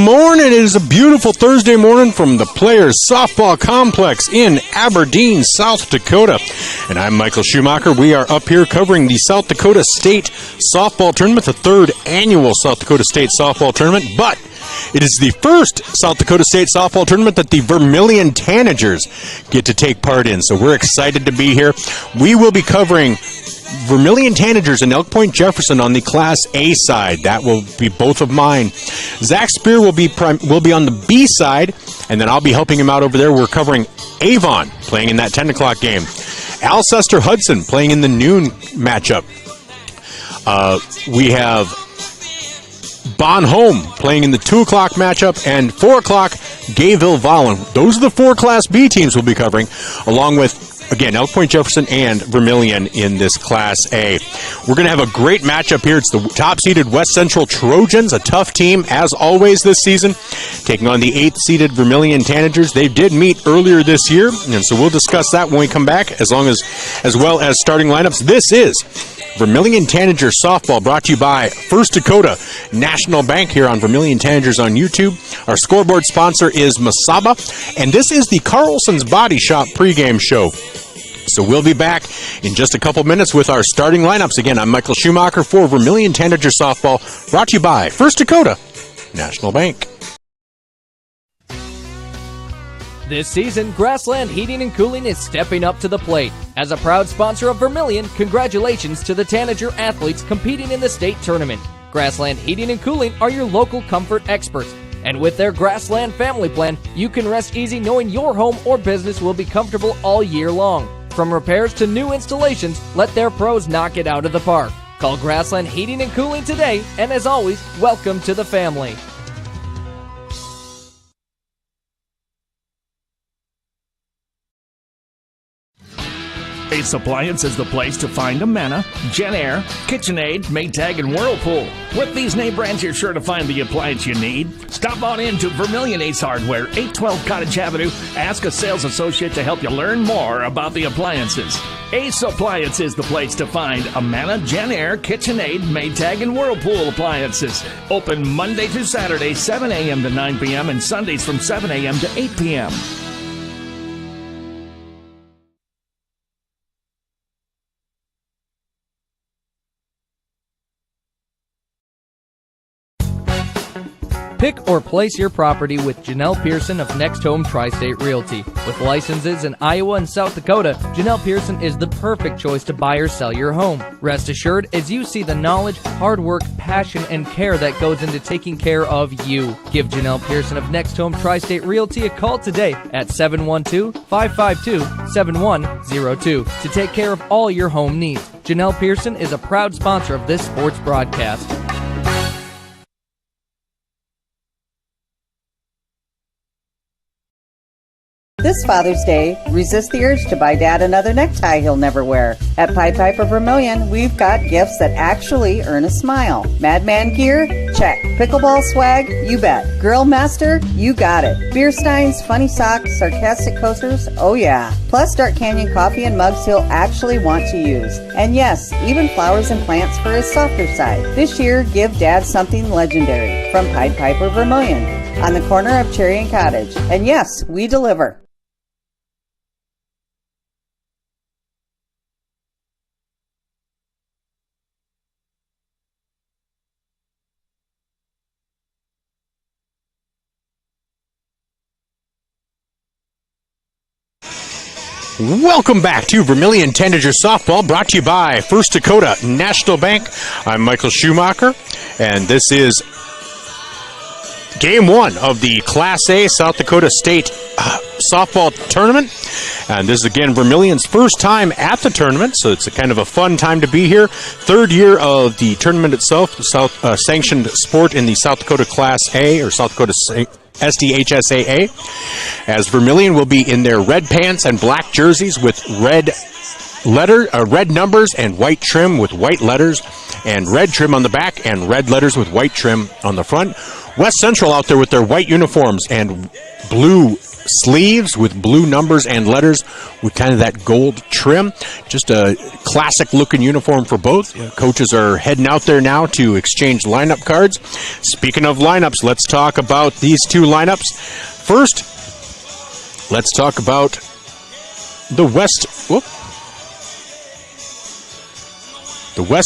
morning. It is a beautiful Thursday morning from the Players Softball Complex in Aberdeen, South Dakota. And I'm Michael Schumacher. We are up here covering the South Dakota State Softball Tournament, the third annual South Dakota State Softball Tournament. But it is the first South Dakota State Softball Tournament that the Vermillion Tanagers get to take part in. So we're excited to be here. We will be covering Vermillion Tanagers and Elk Point Jefferson on the Class A side. That will be both of mine. Zach Spear will be on the B side, and then I'll be helping him out over there. We're covering Avon playing in that 10 o'clock game. Alcester Hudson playing in the noon matchup. We have Bon Home playing in the 2 o'clock matchup, and 4 o'clock Gayville Vollen. Those are the 4 Class B teams we'll be covering, along with, again, Elk Point Jefferson and Vermillion in this Class A. We're going to have a great matchup here. It's the top-seeded West Central Trojans, a tough team, as always this season, taking on the 8th-seeded Vermillion Tanagers. They did meet earlier this year, and so we'll discuss that when we come back, as well as starting lineups. This is Vermillion Tanager Softball, brought to you by First Dakota National Bank here on Vermillion Tanagers on YouTube. Our scoreboard sponsor is Masaba, and this is the Carlson's Body Shop pregame show. So we'll be back in just a couple minutes with our starting lineups. Again, I'm Michael Schumacher for Vermillion Tanager Softball, brought to you by First Dakota National Bank. This season, Grassland Heating and Cooling is stepping up to the plate. As a proud sponsor of Vermillion, congratulations to the Tanager athletes competing in the state tournament. Grassland Heating and Cooling are your local comfort experts. And with their Grassland Family Plan, you can rest easy knowing your home or business will be comfortable all year long. From repairs to new installations, let their pros knock it out of the park. Call Grassland Heating and Cooling today, and as always, welcome to the family. Ace Appliance is the place to find Amana, Genair, KitchenAid, Maytag, and Whirlpool. With these name brands, you're sure to find the appliance you need. Stop on in to Vermillion Ace Hardware, 812 Cottage Avenue. Ask a sales associate to help you learn more about the appliances. Ace Appliance is the place to find Amana, Genair, KitchenAid, Maytag, and Whirlpool appliances. Open Monday through Saturday, 7 a.m. to 9 p.m., and Sundays from 7 a.m. to 8 p.m. Pick or place your property with Janelle Pearson of Next Home Tri-State Realty. With licenses in Iowa and South Dakota, Janelle Pearson is the perfect choice to buy or sell your home. Rest assured, as you see the knowledge, hard work, passion, and care that goes into taking care of you. Give Janelle Pearson of Next Home Tri-State Realty a call today at 712-552-7102 to take care of all your home needs. Janelle Pearson is a proud sponsor of this sports broadcast. This Father's Day, resist the urge to buy Dad another necktie he'll never wear. At Pied Piper Vermillion, we've got gifts that actually earn a smile. Madman gear? Check. Pickleball swag? You bet. Girl Master? You got it. Beer steins, funny socks, sarcastic coasters? Oh yeah. Plus Dark Canyon coffee and mugs he'll actually want to use. And yes, even flowers and plants for his softer side. This year, give Dad something legendary from Pied Piper Vermillion on the corner of Cherry and Cottage. And yes, we deliver. Welcome back to Vermillion Tanager Softball, brought to you by First Dakota National Bank. I'm Michael Schumacher, and this is Game 1 of the Class A South Dakota State Softball Tournament. And this is, again, Vermillion's first time at the tournament, so it's a kind of a fun time to be here. Third year of the tournament itself, sanctioned sport in the South Dakota Class A, or South Dakota SDHSAA, as Vermillion will be in their red pants and black jerseys with red numbers and white trim with white letters, and red trim on the back and red letters with white trim on the front. West Central out there with their white uniforms and blue sleeves with blue numbers and letters with kind of that gold trim. Just a classic looking uniform for both. Coaches are heading out there now to exchange lineup cards. Speaking of lineups, let's talk about these two lineups. First, let's talk about the West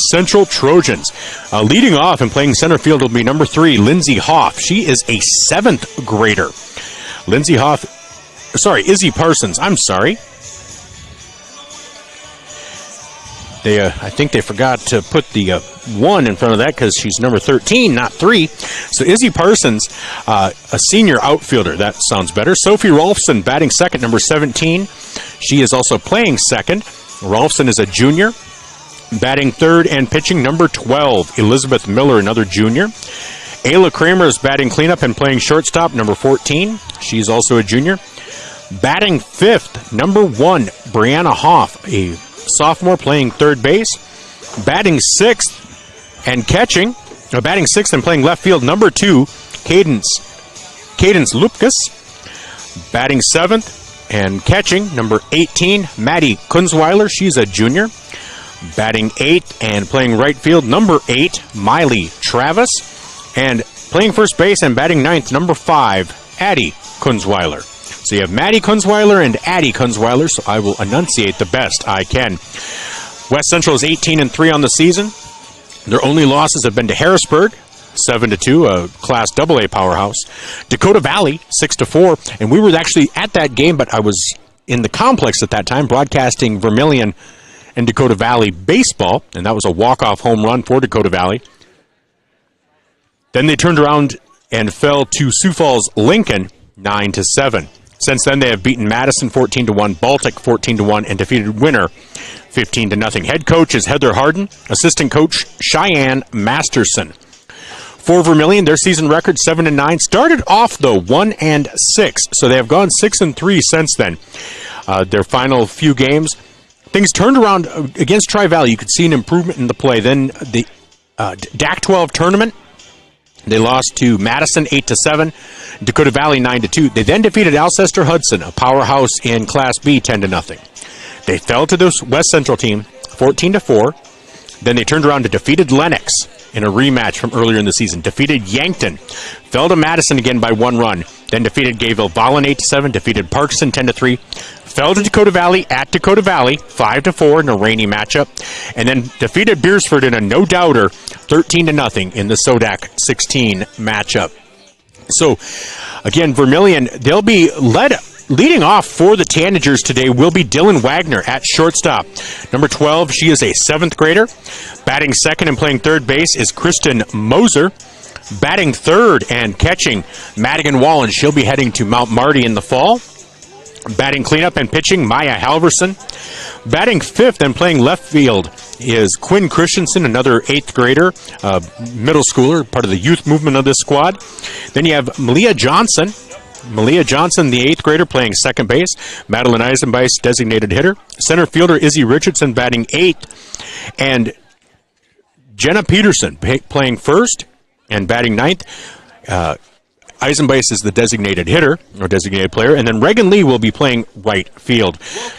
Central Trojans. Leading off and playing center field will be number 3, Lindsay Hoff. She is a 7th grader. Izzy Parsons. I'm sorry. I think they forgot to put the 1 in front of that because she's number 13, not 3. So Izzy Parsons, a senior outfielder. That sounds better. Sophie Rolfson batting second, number 17. She is also playing second. Rolfson is a junior. Batting third and pitching, number 12, Elizabeth Miller, another junior. Ayla Kramer is batting cleanup and playing shortstop, number 14. She's also a junior. Batting fifth, number 1, Brianna Hoff, a sophomore playing third base. Batting sixth and playing left field, number 2, Cadence Lupkus. Batting seventh and catching, number 18, Maddie Kunzweiler. She's a junior. Batting 8th and playing right field, number 8, Miley Travis. And playing first base and batting 9th, number 5, Addie Kunzweiler. So you have Maddie Kunzweiler and Addie Kunzweiler, so I will enunciate the best I can. West Central is 18-3 on the season. Their only losses have been to Harrisburg, 7-2, a Class AA powerhouse. Dakota Valley, 6-4. And we were actually at that game, but I was in the complex at that time broadcasting Vermillion and Dakota Valley baseball, and that was a walk-off home run for Dakota Valley. Then they turned around and fell to Sioux Falls Lincoln 9-7. Since then, they have beaten Madison 14-1, Baltic 14-1, and defeated Winter 15-0. Head coach is Heather Harden, assistant coach Cheyenne Masterson. For Vermillion, their season record 7-9, started off though 1-6, so they have gone 6-3 since then. Their final few games, things turned around against Tri-Valley. You could see an improvement in the play. Then the DAC 12 tournament, they lost to Madison 8-7, Dakota Valley 9-2. They then defeated Alcester Hudson, a powerhouse in Class B, 10-0. They fell to this West Central team 14-4. Then they turned around and defeated Lennox in a rematch from earlier in the season. Defeated Yankton, fell to Madison again by 1 run. Then defeated Gayville Vollen 8-7, defeated Parkson 10-3. Fell to Dakota Valley at Dakota Valley, 5-4 in a rainy matchup, and then defeated Beersford in a no-doubter, 13-0 in the Sodak 16 matchup. So, again, Vermillion, they'll be leading off for the Tanagers today will be Dylan Wagner at shortstop. Number 12, she is a 7th grader. Batting second and playing third base is Kristen Moser. Batting third and catching Madigan Wallen. She'll be heading to Mount Marty in the fall. Batting cleanup and pitching, Maya Halverson. Batting fifth and playing left field is Quinn Christensen, another 8th grader, middle schooler, part of the youth movement of this squad. Then you have Malia Johnson, the 8th grader, playing second base. Madeline Eisenbeis, designated hitter. Center fielder Izzy Richardson batting 8th. And Jenna Peterson playing first and batting 9th. Eisenbeis is the designated hitter, or designated player, and then Reagan Lee will be playing right field.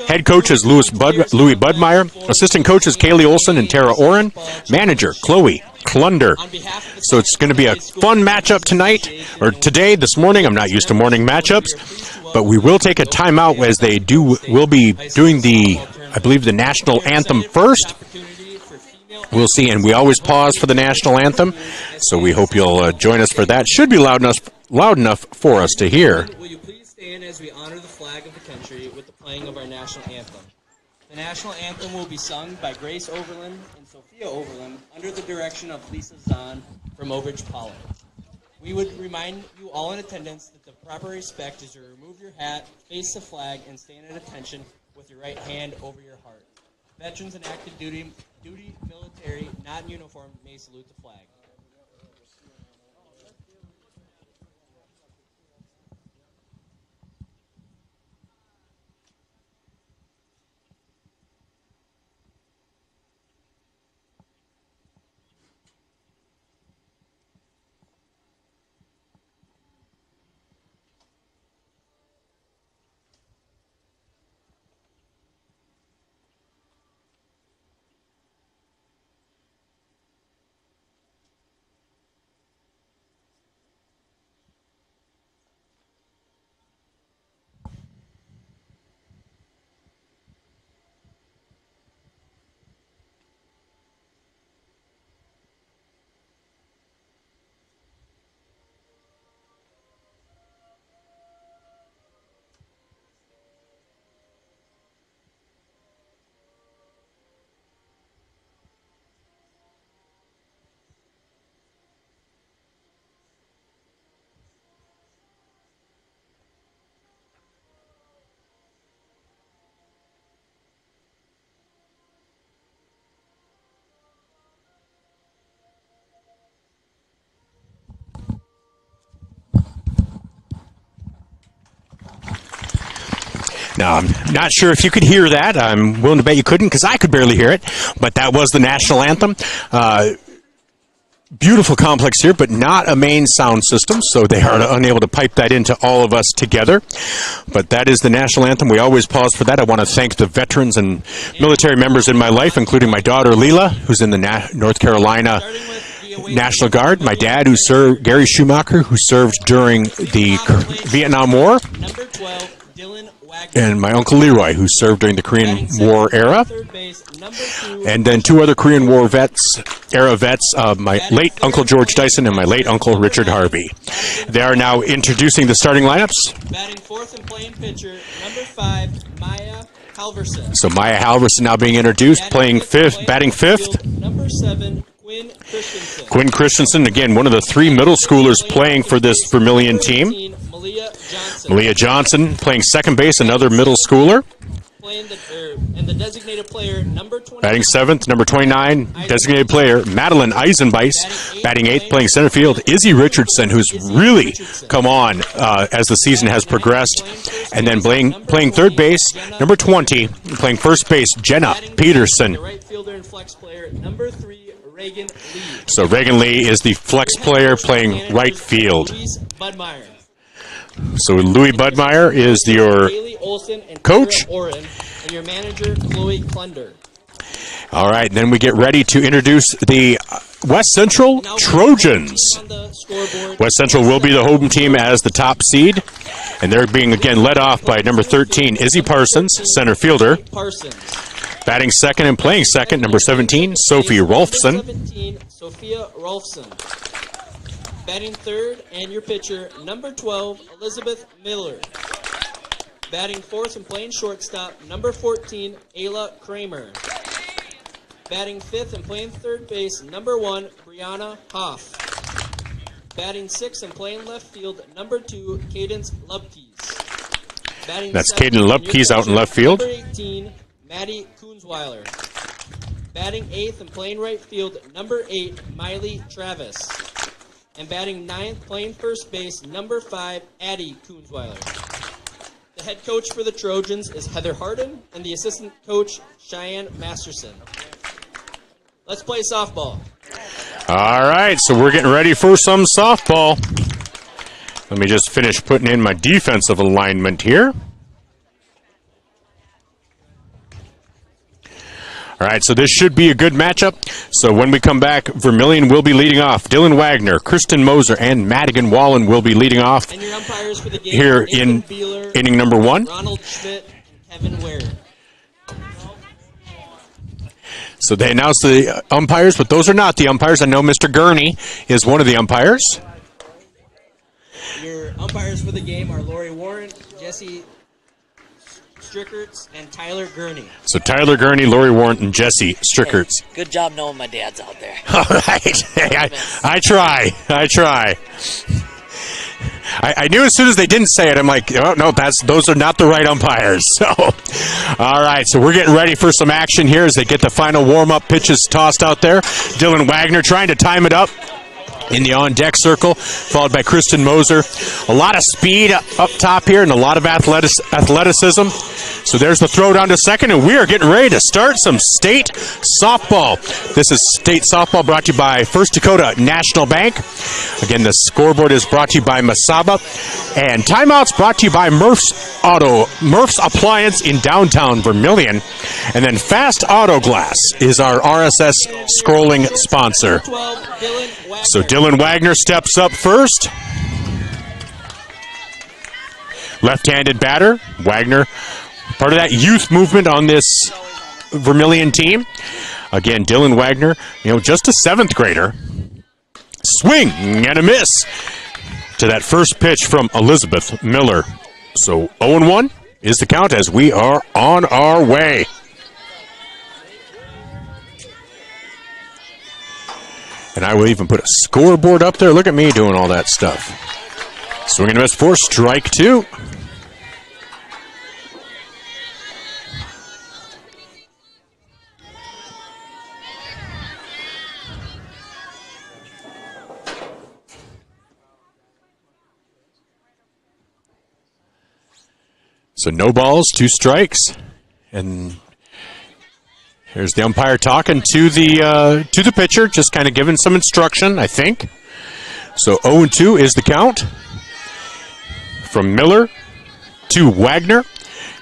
Head coach is Louis Budmeyer. Assistant coaches Kaylee Olson and Tara Oren. Manager Chloe Klunder. So it's going to be a fun matchup this morning. I'm not used to morning matchups, but we will take a timeout as will be doing the national anthem first. We'll see, and we always pause for the national anthem, so we hope you'll join us for that. Should be loud enough for us to hear. Will you please stand as we honor the flag of the country with the playing of our national anthem? The national anthem will be sung by Grace Overland and Sophia Overland under the direction of Lisa Zahn from Overage Pollock. We would remind you all in attendance that the proper respect is to remove your hat, face the flag, and stand at attention with your right hand over your heart. Veterans in active duty military, not in uniform, may salute the flag. Now, I'm not sure if you could hear that. I'm willing to bet you couldn't because I could barely hear it. But that was the national anthem. Beautiful complex here, but not a main sound system, so they are unable to pipe that into all of us together. But that is the national anthem. We always pause for that. I want to thank the veterans and military members in my life, including my daughter, Leela, who's in the North Carolina National Guard, my dad, who served, Gary Schumacher, who served during the Vietnam War, Number 12, Dylan Wagner. and my uncle Leroy, who served during the Korean War era. Third base, number 2, And then two other Korean War era vets, my late Uncle George Dyson and my late Uncle Richard Harvey. They are now introducing the starting lineups. batting fourth and playing pitcher, number 5, Maya Halverson. So Maya Halverson now being introduced, batting fifth. Number 7, Quinn Christensen. Quinn Christensen, again, one of the 3 middle schoolers playing for this Vermillion team. 13, Malia Johnson. Malia Johnson playing second base, another middle schooler. And the designated player, number 20. Batting seventh, number 29, designated player, Madeline Eisenbeiss. Batting eighth, playing center field, Izzy Richardson, who's really come on as the season has progressed. And then playing third base, number 20, playing first base, Jenna Peterson. The right fielder and flex player, number 3, Reagan Lee. So Reagan Lee is the flex player playing right field. Louis Budmeyer. So Louis Budmeyer is your Haley Olson and coach. Kara Oren, and your manager, Chloe Klunder. All right, then we get ready to introduce the West Central Now, Trojans. on the scoreboard, West Central will be the home team as the top seed, and they're being again led off by number 13, Izzy Parsons, center fielder. Parsons. Batting second and playing second, number 17, Sophie Rolfson. Number 17, Sophia Rolfson. Batting third, and your pitcher, number 12, Elizabeth Miller. Batting fourth and playing shortstop, number 14, Ayla Kramer. Batting fifth and playing third base, number 1, Brianna Hoff. Batting sixth and playing left field, number 2, Cadence Lubkes. Batting That's seventh, Caden and your Lubkes out in pitcher, left field. Number 18, Maddie Kunzweiler. Batting eighth and playing right field, number 8, Miley Travis. And batting ninth, playing first base, number 5, Addie Kunzweiler. The head coach for the Trojans is Heather Harden, and the assistant coach, Cheyenne Masterson. Let's play softball. All right, so we're getting ready for some softball. Let me just finish putting in my defensive alignment here. All right, so this should be a good matchup. So when we come back, Vermillion will be leading off. Dylan Wagner, Kristen Moser, and Madigan Wallen will be leading off And your umpires for the game here are Nathan in Beeler, inning number 1. Ronald Schmidt, and Kevin Ware. So they announced the umpires, but those are not the umpires. I know Mr. Gurney is one of the umpires. Your umpires for the game are Lori Warren, Jesse Strickerts, and Tyler Gurney. So Tyler Gurney, Lori Warren, and Jesse Strickerts. Good job knowing my dad's out there. All right. Hey, I try. I knew as soon as they didn't say it, I'm like, oh, no, those are not the right umpires. So, all right, so we're getting ready for some action here as they get the final warm-up pitches tossed out there. Dylan Wagner trying to time it up in the on-deck circle, followed by Kristen Moser. A lot of speed up top here and a lot of athleticism. So there's the throw down to second, and we are getting ready to start some state softball. This is state softball brought to you by First Dakota National Bank. Again, the scoreboard is brought to you by Masaba. And timeouts brought to you by Murph's Appliance in downtown Vermillion. And then Fast Auto Glass is our RSS scrolling sponsor. 12, Dylan Wagner. So Dylan Wagner steps up first. Left-handed batter. Wagner, part of that youth movement on this Vermillion team. Again, Dylan Wagner, just a 7th grader. Swing and a miss to that first pitch from Elizabeth Miller. So 0-1 is the count as we are on our way. And I will even put a scoreboard up there. Look at me doing all that stuff. Swing and a miss for strike 2. So no balls, 2 strikes. And here's the umpire talking to the pitcher, just kind of giving some instruction, I think. So 0-2 is the count. From Miller to Wagner.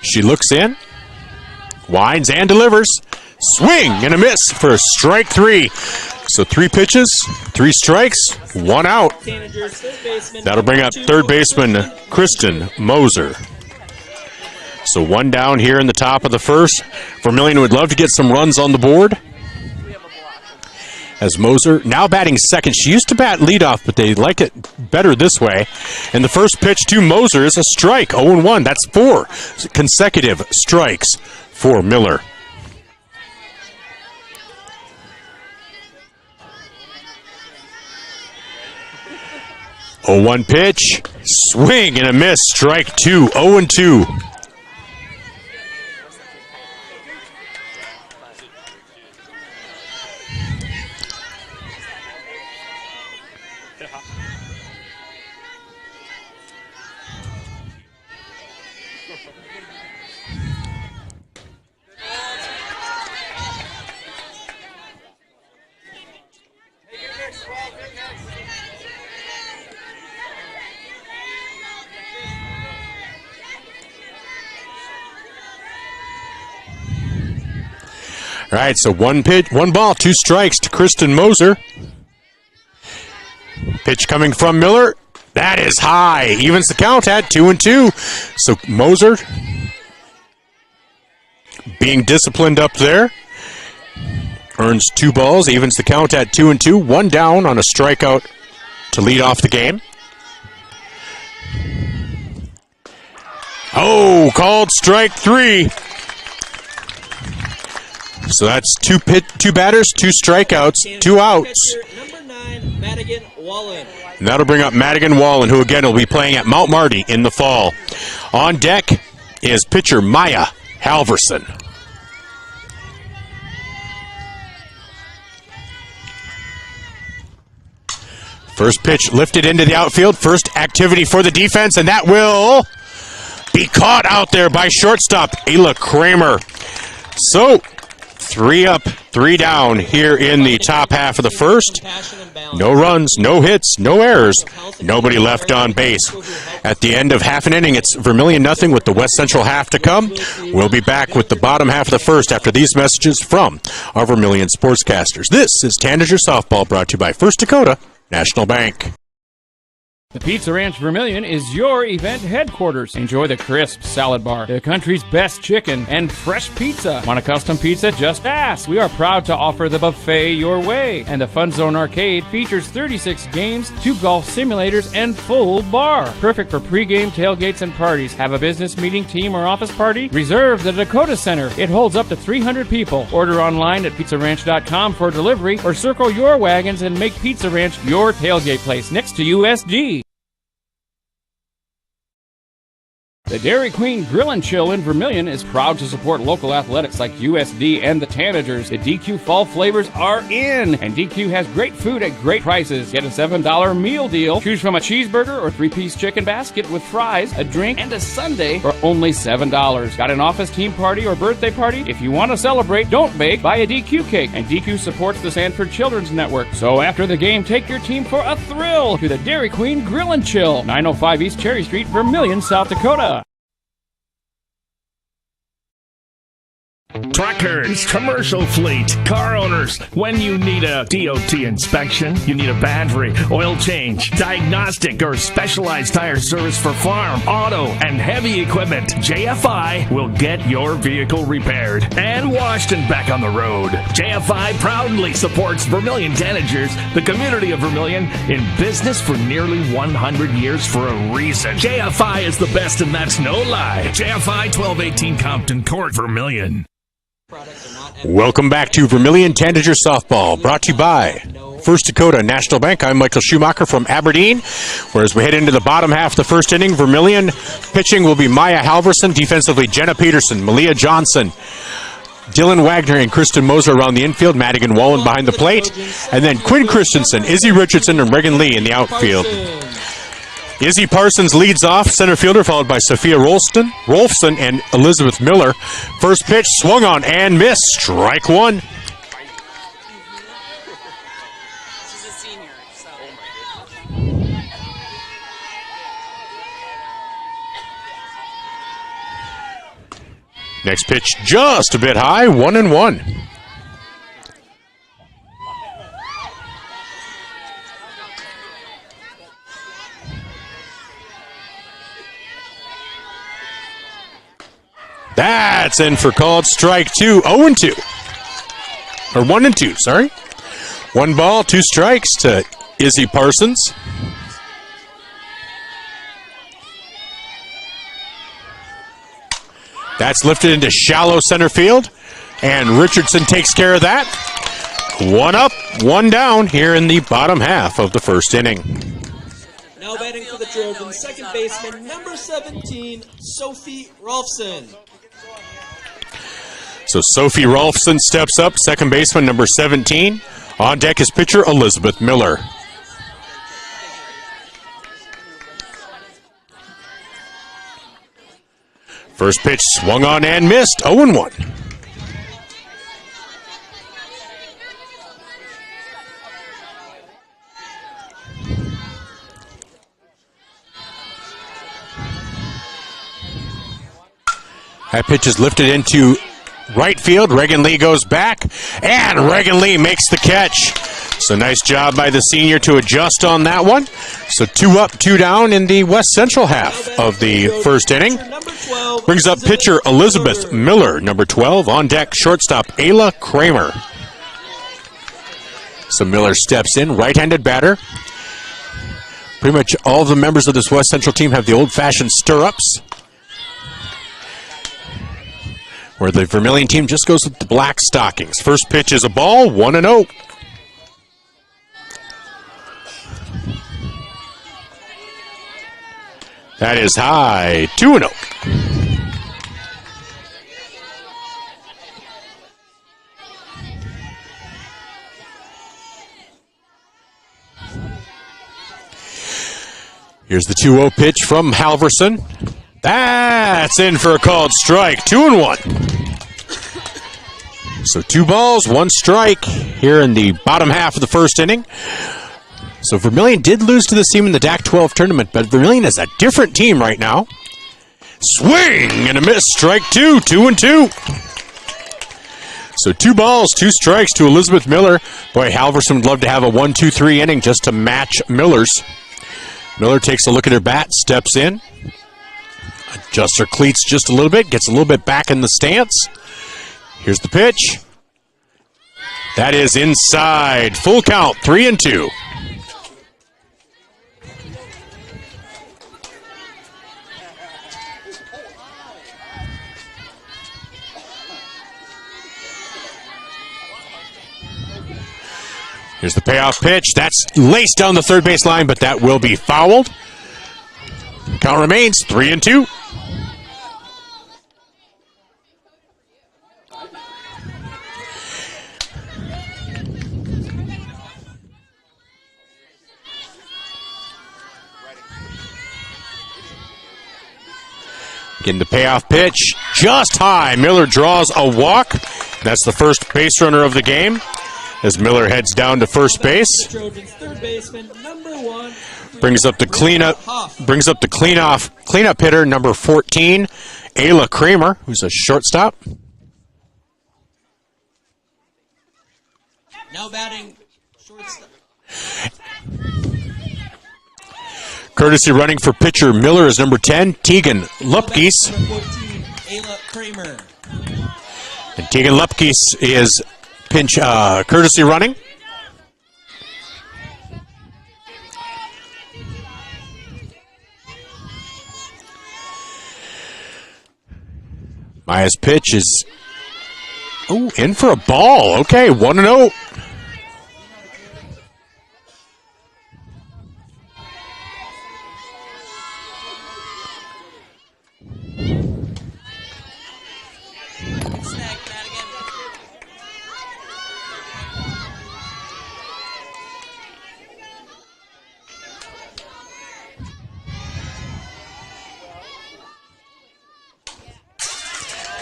She looks in, winds and delivers. Swing and a miss for strike 3. So 3 pitches, 3 strikes, 1 out. That'll bring up third baseman Kristen Moser. So 1 down here in the top of the first. Vermillion would love to get some runs on the board. As Moser now batting second. She used to bat leadoff, but they like it better this way. And the first pitch to Moser is a strike, 0-1. That's 4 consecutive strikes for Miller. 0-1 pitch, swing and a miss, strike 2, 0-2. All right, so 1 pitch, 1 ball, 2 strikes to Kristen Moser. Pitch coming from Miller. That is high. Evens the count at 2-2. So Moser being disciplined up there. Earns 2 balls, evens the count at 2-2. 1 down on a strikeout to lead off the game. Oh, called strike 3. So that's 2 batters, 2 strikeouts, 2 outs. Number 9, Madigan Wallen. And that'll bring up Madigan Wallen, who again will be playing at Mount Marty in the fall. On deck is pitcher Maya Halverson. First pitch lifted into the outfield. First activity for the defense, and that will be caught out there by shortstop Ayla Kramer. So 3 up, 3 down here in the top half of the first. No runs, no hits, no errors. Nobody left on base. At the end of half an inning, it's Vermillion nothing with the West Central half to come. We'll be back with the bottom half of the first after these messages from our Vermillion sportscasters. This is Tanager Softball, brought to you by First Dakota National Bank. The Pizza Ranch Vermillion is your event headquarters. Enjoy the crisp salad bar, the country's best chicken, and fresh pizza. Want a custom pizza? Just ask. We are proud to offer the buffet your way. And the Fun Zone Arcade features 36 games, 2 golf simulators, and full bar. Perfect for pregame, tailgates, and parties. Have a business meeting, team, or office party? Reserve the Dakota Center. It holds up to 300 people. Order online at pizzaranch.com for delivery, or circle your wagons and make Pizza Ranch your tailgate place next to USG. The Dairy Queen Grill and Chill in Vermillion is proud to support local athletics like USD and the Tanagers. The DQ fall flavors are in, and DQ has great food at great prices. Get a $7 meal deal. Choose from a cheeseburger or 3-piece chicken basket with fries, a drink, and a sundae for only $7. Got an office team party or birthday party? If you want to celebrate, don't bake, buy a DQ cake. And DQ supports the Sanford Children's Network. So after the game, take your team for a thrill to the Dairy Queen Grill and Chill, 905 East Cherry Street, Vermillion, South Dakota. Truckers, commercial fleet, car owners, when you need a DOT inspection, you need a battery, oil change, diagnostic, or specialized tire service for farm, auto, and heavy equipment, JFI will get your vehicle repaired and washed and back on the road. JFI proudly supports Vermillion Tanagers, the community of Vermillion, in business for nearly 100 years for a reason. JFI is the best, and that's no lie. JFI 1218 Compton Court, Vermillion. Welcome back to Vermillion Tanager Softball, brought to you by First Dakota National Bank. I'm Michael Schumacher from Aberdeen. Whereas we head into the bottom half of the first inning, Vermillion pitching will be Maya Halverson, defensively Jenna Peterson, Malia Johnson, Dylan Wagner, and Kristen Moser around the infield, Madigan Wallen behind the plate, and then Quinn Christensen, Izzy Richardson, and Reagan Lee in the outfield. Izzy Parsons leads off, center fielder, followed by Sophia Rolfson and Elizabeth Miller. First pitch swung on and missed. Strike one. She's a senior, so. Next pitch just a bit high, 1-1. That's in for called strike two, 0-2. Or 1-2, sorry. 1 ball, 2 strikes to Izzy Parsons. That's lifted into shallow center field, and Richardson takes care of that. 1 up, 1 down here in the bottom half of the first inning. Now batting for the Trojans, second baseman, number 17, Sophie Rolfson. So Sophie Rolfson steps up, second baseman, number 17. On deck is pitcher Elizabeth Miller. First pitch swung on and missed, 0-1. That pitch is lifted into right field. Reagan Lee goes back, and Reagan Lee makes the catch. So nice job by the senior to adjust on that one. So 2 up, 2 down in the West Central half of the first inning. Brings up pitcher Elizabeth Miller, number 12. On deck, shortstop Ayla Kramer. So Miller steps in, right-handed batter. Pretty much all of the members of this West Central team have the old-fashioned stirrups, where the Vermillion team just goes with the black stockings. First pitch is a ball, 1-0. That is high, 2-0. Here's the 2-0 pitch from Halverson. That's in for a called strike, 2-1. So 2 balls, 1 strike here in the bottom half of the first inning. So Vermillion did lose to this team in the DAC 12 tournament, but Vermillion is a different team right now. Swing and a miss, strike 2, 2-2. So 2 balls, 2 strikes to Elizabeth Miller. Boy, Halverson would love to have a 1-2-3 inning just to match Miller's. Miller takes a look at her bat, steps in, adjusts her cleats just a little bit, gets a little bit back in the stance. Here's the pitch. That is inside. Full count, 3-2. Here's the payoff pitch. That's laced down the third base line, but that will be fouled. Count remains 3-2. Getting the payoff pitch just high. Miller draws a walk. That's the first base runner of the game as Miller heads down to first base. Third baseman, number 1. Brings up the cleanup hitter, number 14, Ayla Kramer, who's a shortstop. Now batting shortstop. Courtesy running for pitcher Miller is number 10, Tegan Lupkes. Number 14, Ayla Kramer. And Tegan Lupkes is courtesy running. Maya's pitch is in for a ball. Okay, 1-0.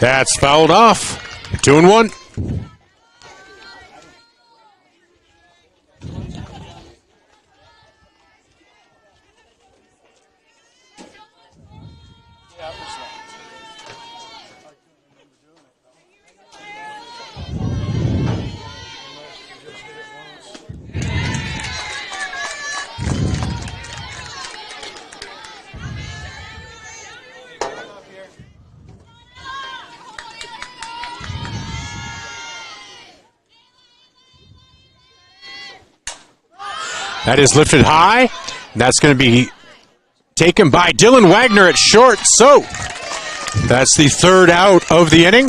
That's fouled off. 2-1. That is lifted high. That's going to be taken by Dylan Wagner at short. So that's the third out of the inning.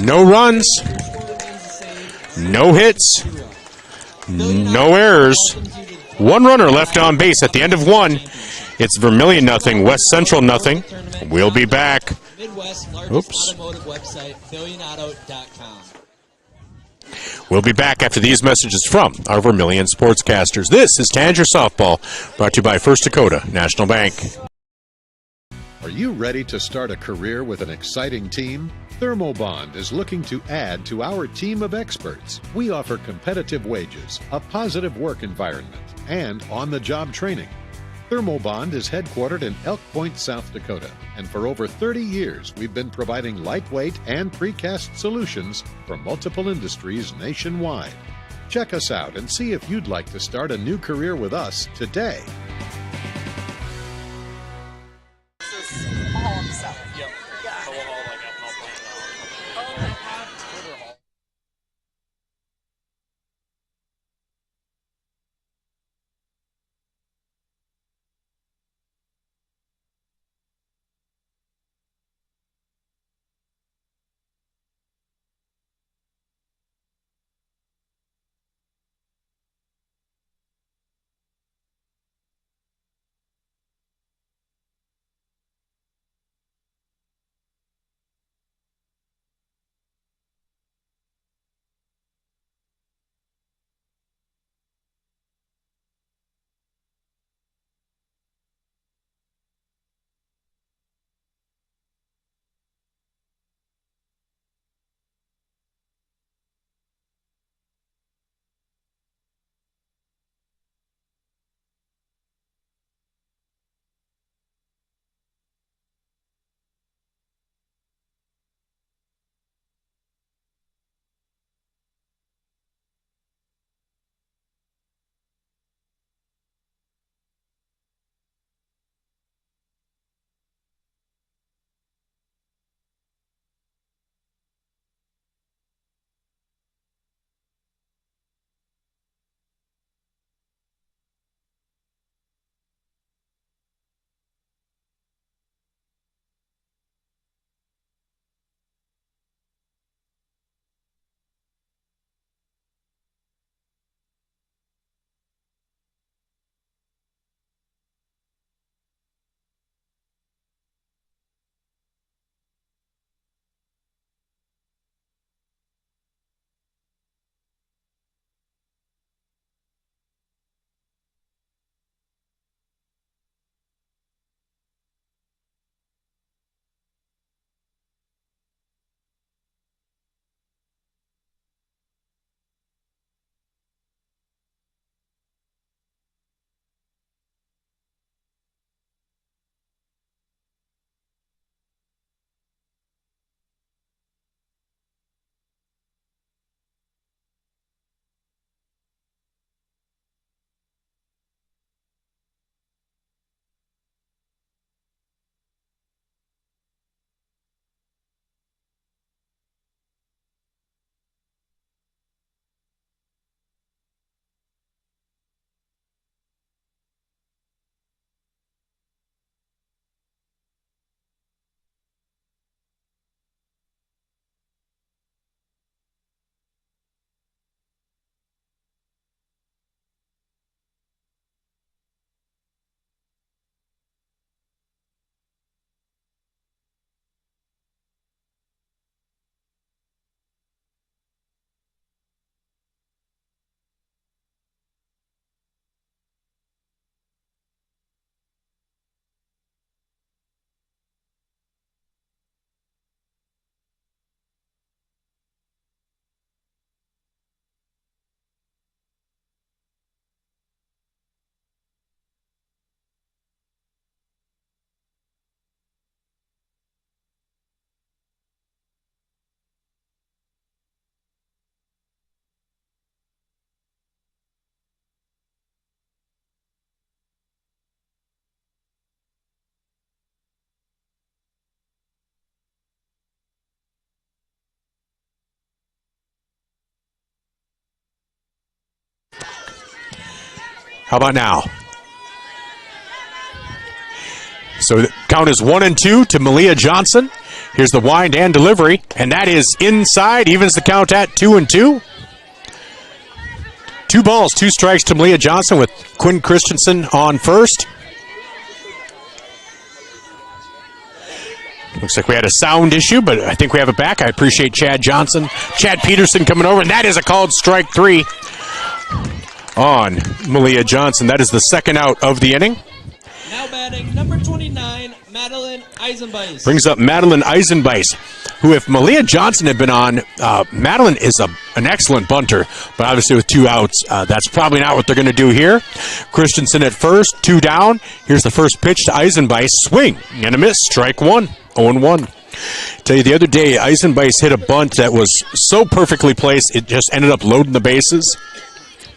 No runs, no hits, no errors. One runner left on base at the end of one. It's Vermillion nothing, West Central nothing. We'll be back. Midwest's largest automotive website, BillionAuto.com. We'll be back after these messages from our Vermillion sportscasters. This is Tanager Softball, brought to you by First Dakota National Bank. Are you ready to start a career with an exciting team? Thermobond is looking to add to our team of experts. We offer competitive wages, a positive work environment, and on-the-job training. Thermobond is headquartered in Elk Point, South Dakota, and for over 30 years we've been providing lightweight and precast solutions for multiple industries nationwide. Check us out and see if you'd like to start a new career with us today. How about now? So the count is 1-2 to Malia Johnson. Here's the wind and delivery, and that is inside, evens the count at 2-2. 2 balls, 2 strikes to Malia Johnson with Quinn Christensen on first. Looks like we had a sound issue, but I think we have it back. I appreciate Chad Peterson coming over, and that is a called strike 3 on Malia Johnson. That is the second out of the inning. Now batting, number 29, Madeline Eisenbeis. Brings up Madeline Eisenbeis, who, if Malia Johnson had been on, Madeline is an excellent bunter, but obviously with 2 outs, that's probably not what they're going to do here. Christensen at first, 2 down. Here's the first pitch to Eisenbeis. Swing and a miss. Strike 1, 0-1. Tell you, the other day, Eisenbeis hit a bunt that was so perfectly placed, it just ended up loading the bases.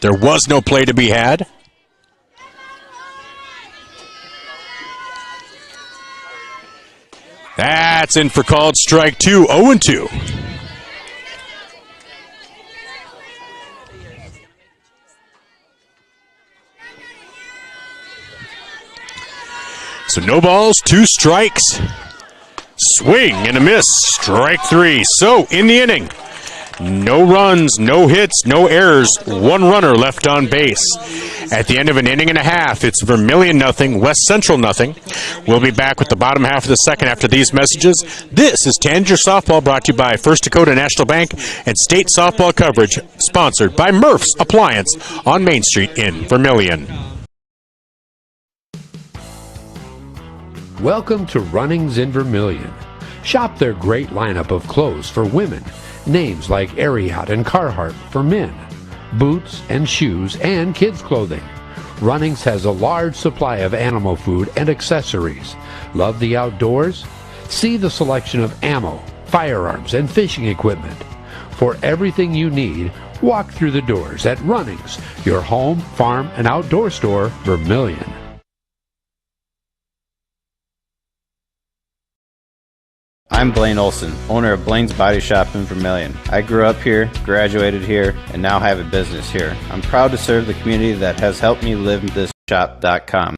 There was no play to be had. That's in for called strike 2, 0-2. So no balls, 2 strikes. Swing and a miss, strike 3. So in the inning, no runs, no hits, no errors, 1 runner left on base. At the end of an inning and a half, it's Vermillion nothing, West Central nothing. We'll be back with the bottom half of the second after these messages. This is Tanager Softball, brought to you by First Dakota National Bank and state softball coverage sponsored by Murph's Appliance on Main Street in Vermillion. Welcome to Runnings in Vermillion. Shop their great lineup of clothes for women. Names like Ariat and Carhartt for men. Boots and shoes and kids' clothing. Runnings has a large supply of animal food and accessories. Love the outdoors? See the selection of ammo, firearms, and fishing equipment. For everything you need, walk through the doors at Runnings, your home, farm, and outdoor store, Vermillion. I'm Blaine Olson, owner of Blaine's Body Shop in Vermillion. I grew up here, graduated here, and now have a business here. I'm proud to serve the community that has helped me live thisshop.com.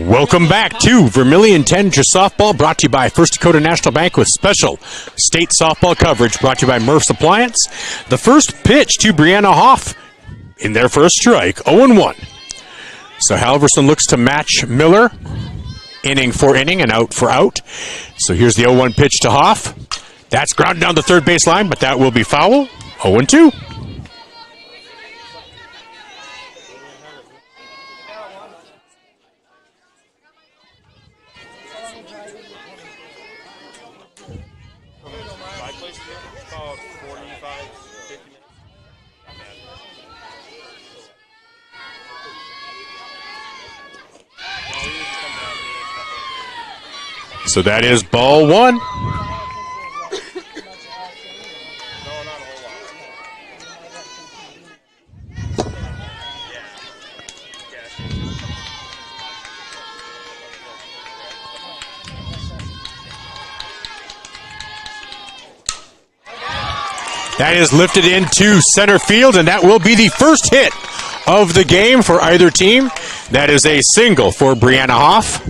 Welcome back to Vermillion Tanager Softball, brought to you by First Dakota National Bank with special state softball coverage brought to you by Murph's Appliance. The first pitch to Brianna Hoff in their first strike, 0-1. So Halverson looks to match Miller. Inning for inning and out for out. So here's the 0-1 pitch to Hoff. That's grounded down the third base line, but that will be foul. 0-2. So that is ball 1. That is lifted into center field, and that will be the first hit of the game for either team. That is a single for Brianna Hoff.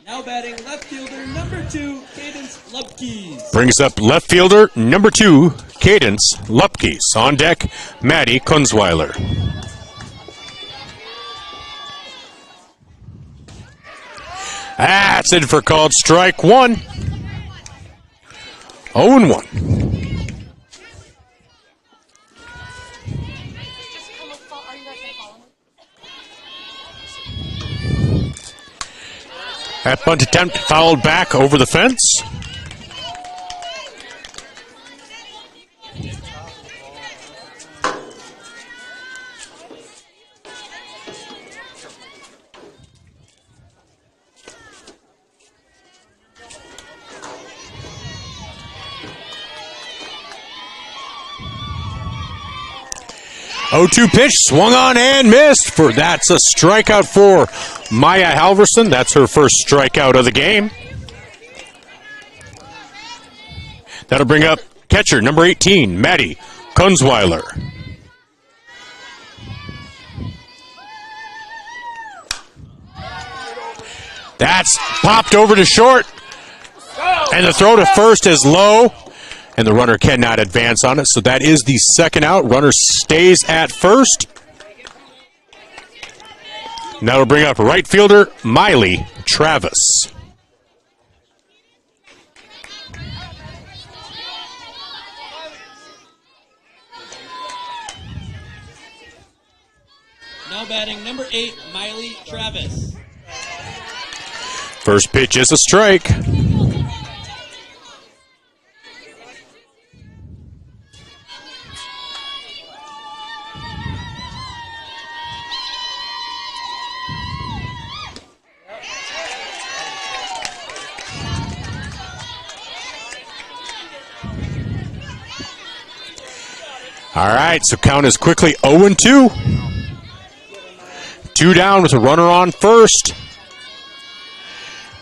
Now batting left fielder number 2, Cadence Lupkes. Brings up left fielder number 2, Cadence Lupkes. On deck, Maddie Kunzweiler. That's it for called strike 1. 0-1. That bunt attempt fouled back over the fence. Oh-2 pitch, swung on and missed. That's a strikeout for Maya Halverson. That's her first strikeout of the game. That'll bring up catcher number 18, Maddie Kunzweiler. That's popped over to short. And the throw to first is low. And the runner cannot advance on it. So that is the second out. Runner stays at first. And that'll bring up right fielder Miley Travis. Now batting number 8, Miley Travis. First pitch is a strike. All right, so count is quickly 0-2. 2 down with a runner on first.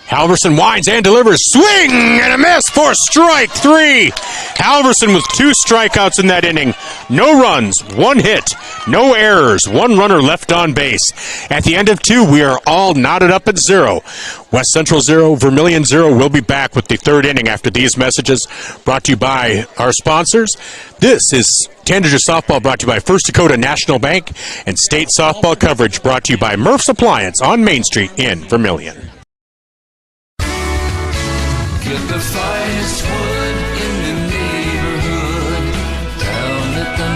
Halverson winds and delivers. Swing and a miss for strike 3. Halverson with 2 strikeouts in that inning. No runs, 1 hit, no errors, 1 runner left on base. At the end of 2, we are all knotted up at 0. West Central 0, Vermillion 0. We'll be back with the 3rd inning after these messages brought to you by our sponsors. This is Tanager Softball brought to you by First Dakota National Bank and State Softball coverage brought to you by Murph's Appliance on Main Street in Vermillion. Get the finest wood in the neighborhood. Down at the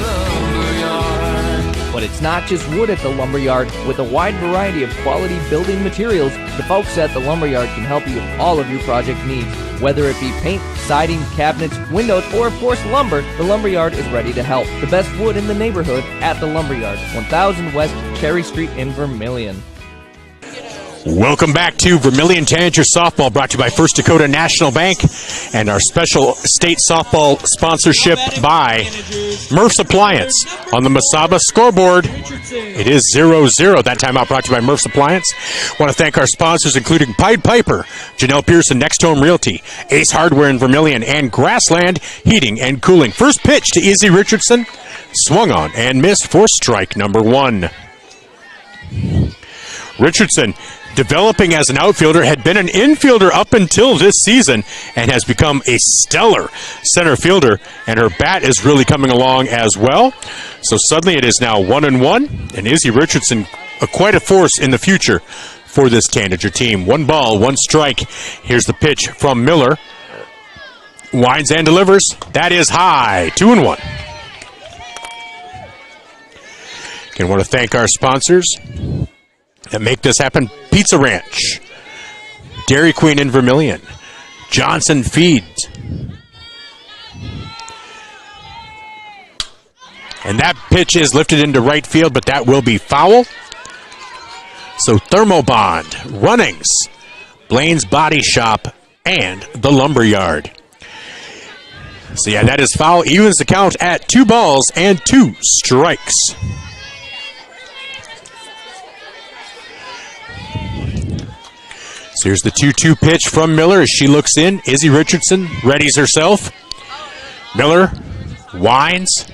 lumberyard. But it's not just wood at the lumberyard. With a wide variety of quality building materials, the folks at the lumberyard can help you with all of your project needs. Whether it be paint, siding, cabinets, windows, or of course lumber, the lumberyard is ready to help. The best wood in the neighborhood at the lumberyard, 1000 West Cherry Street in Vermillion. Welcome back to Vermillion Tanager Softball, brought to you by First Dakota National Bank and our special state softball sponsorship by Murph's Appliance. On the Masaba scoreboard, it is 0-0. That timeout brought to you by Murph's Appliance. Want to thank our sponsors, including Pied Piper, Janelle Pearson, Next Home Realty, Ace Hardware in Vermillion, and Grassland Heating and Cooling. First pitch to Izzy Richardson, swung on and missed for strike number 1. Richardson, developing as an outfielder, had been an infielder up until this season and has become a stellar center fielder, and her bat is really coming along as well. So suddenly it is now 1-1, and Izzy Richardson quite a force in the future for this Tanager team. 1 ball, 1 strike. Here's the pitch from Miller. Winds and delivers. That is high. 2-1. Again, want to thank our sponsors that make this happen. Pizza Ranch, Dairy Queen in Vermillion, Johnson Feeds. And that pitch is lifted into right field, but that will be foul. So Thermobond, Runnings, Blaine's Body Shop, and the Lumberyard. So yeah, that is foul. Evens the count at 2 balls and 2 strikes. So here's the 2-2 pitch from Miller as she looks in. Izzy Richardson readies herself. Miller winds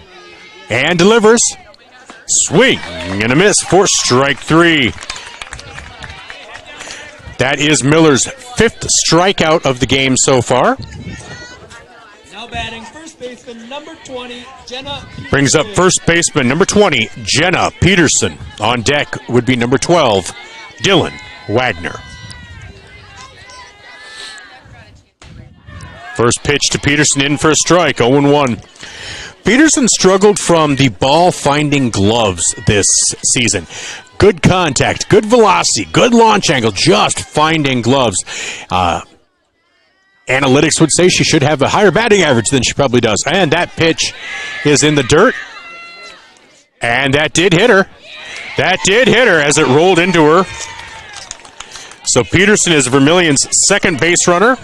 and delivers. Swing and a miss for strike 3. That is Miller's 5th strikeout of the game so far. Now batting first baseman number 20, Jenna Peterson. Brings up first baseman number 20, Jenna Peterson. On deck would be number 12, Dylan Wagner. First pitch to Peterson in for a strike, 0-1. Peterson struggled from the ball-finding gloves this season. Good contact, good velocity, good launch angle, just finding gloves. Analytics would say she should have a higher batting average than she probably does. And that pitch is in the dirt. And that did hit her. That did hit her as it rolled into her. So Peterson is Vermillion's second base runner.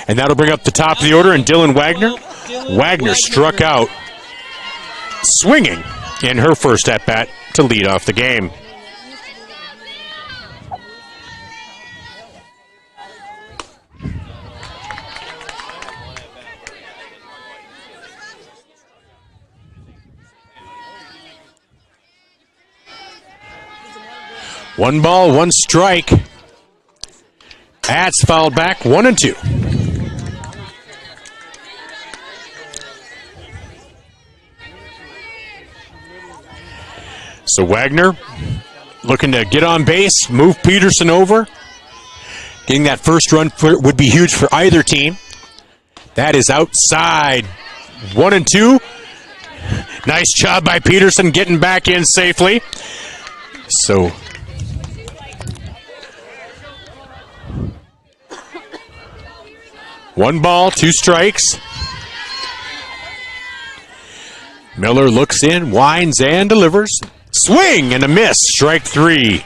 And that'll bring up the top of the order, and Dylan Wagner. Wagner struck out, swinging in her first at-bat to lead off the game. 1 ball, 1 strike. That's fouled back, 1-2. So Wagner looking to get on base, move Peterson over. Getting that first run would be huge for either team. That is outside, 1-2. Nice job by Peterson getting back in safely. So one ball, 2 strikes. Miller looks in, winds and delivers. Swing and a miss, strike 3.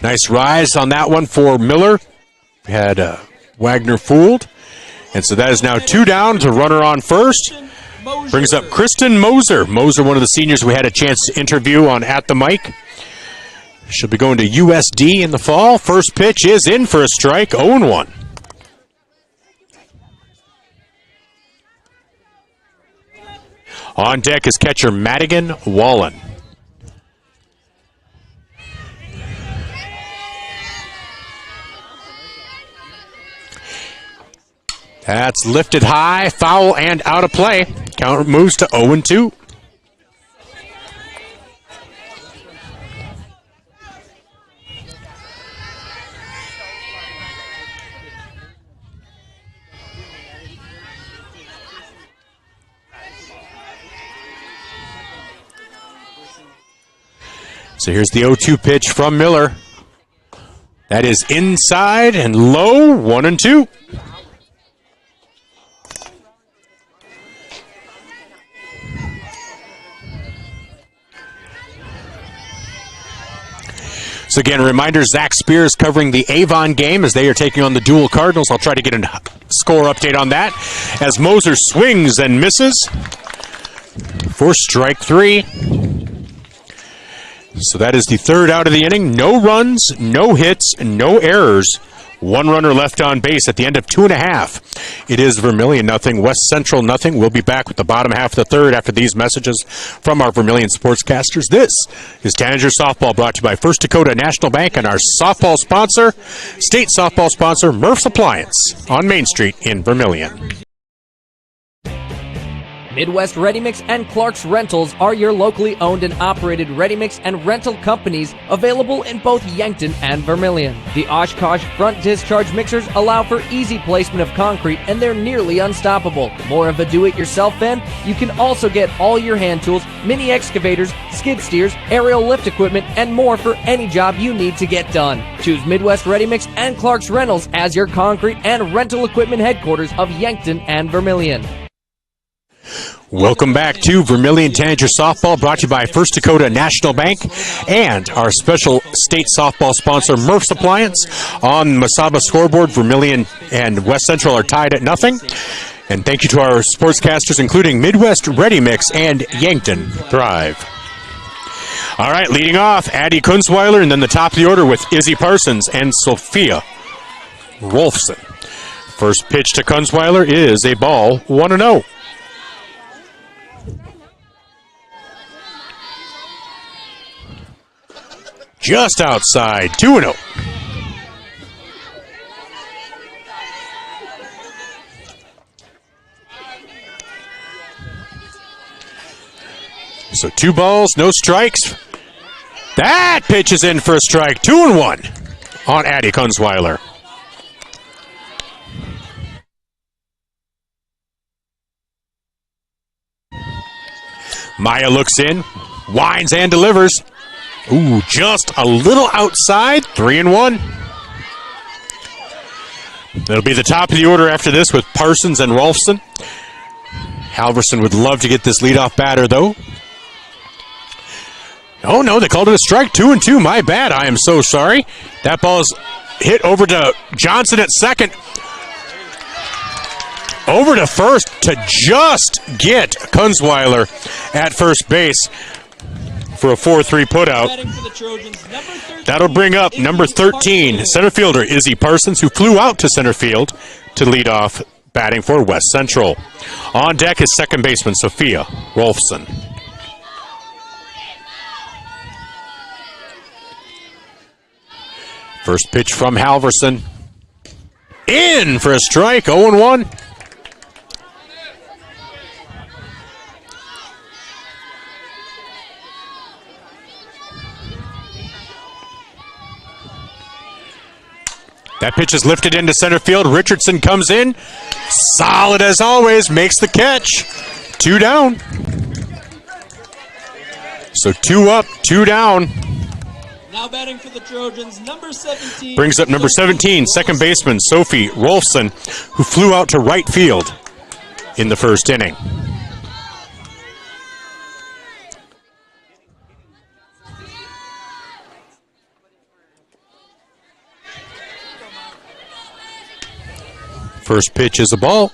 Nice rise on that one for Miller. Had Wagner fooled. And so that is now 2 down to runner on first. Brings up Kristen Moser. Moser, one of the seniors we had a chance to interview on At the Mic. She'll be going to USD in the fall. First pitch is in for a strike, 0-1. On deck is catcher Madigan Wallen. That's lifted high, foul and out of play. Count moves to 0-2. So here's the 0-2 pitch from Miller. That is inside and low, 1-2. So again, a reminder, Zach Spears covering the Avon game as they are taking on the Dual Cardinals. I'll try to get a score update on that as Moser swings and misses for strike 3. So that is the 3rd out of the inning. No runs, no hits, no errors. 1 runner left on base at the end of 2.5. It is Vermillion nothing, West Central nothing. We'll be back with the bottom half of the 3rd after these messages from our Vermillion sportscasters. This is Tanager Softball, brought to you by First Dakota National Bank and our softball sponsor, state softball sponsor, Murph's Appliance on Main Street in Vermillion. Midwest Ready Mix and Clark's Rentals are your locally owned and operated ready mix and rental companies available in both Yankton and Vermillion. The Oshkosh front discharge mixers allow for easy placement of concrete and they're nearly unstoppable. More of a do-it-yourself fan? You can also get all your hand tools, mini excavators, skid steers, aerial lift equipment, and more for any job you need to get done. Choose Midwest Ready Mix and Clark's Rentals as your concrete and rental equipment headquarters of Yankton and Vermillion. Welcome back to Vermillion Tanager Softball, brought to you by First Dakota National Bank and our special state softball sponsor, Murph's Appliance. On Masaba scoreboard, Vermillion and West Central are tied at nothing. And thank you to our sportscasters, including Midwest Ready Mix and Yankton Thrive. All right, leading off, Addie Kunzweiler, and then the top of the order with Izzy Parsons and Sophia Rolfson. First pitch to Kunzweiler is a ball, 1-0. Just outside, 2-0. So 2 balls, no strikes. That pitch is in for a strike, 2-1 on Addie Kunzweiler. Maya looks in, winds and delivers. Ooh, just a little outside, 3-1. It'll be the top of the order after this with Parsons and Rolfson. Halverson would love to get this leadoff batter, though. Oh, no, they called it a strike, 2-2. My bad, I am so sorry. That ball is hit over to Johnson at second. Over to first to just get Kunzweiler at first base for a 4-3 putout. That'll bring up number 13, center fielder Izzy Parsons, who flew out to center field to lead off batting for West Central. On deck is second baseman Sophia Rolfson. First pitch from Halverson. In for a strike, 0-1. That pitch is lifted into center field. Richardson comes in. Solid as always. Makes the catch. 2 down. So 2 up, 2 down. Now batting for the Trojans, number 17. Brings up number 17, second baseman Sophie Rolfson, who flew out to right field in the first inning. First pitch is a ball.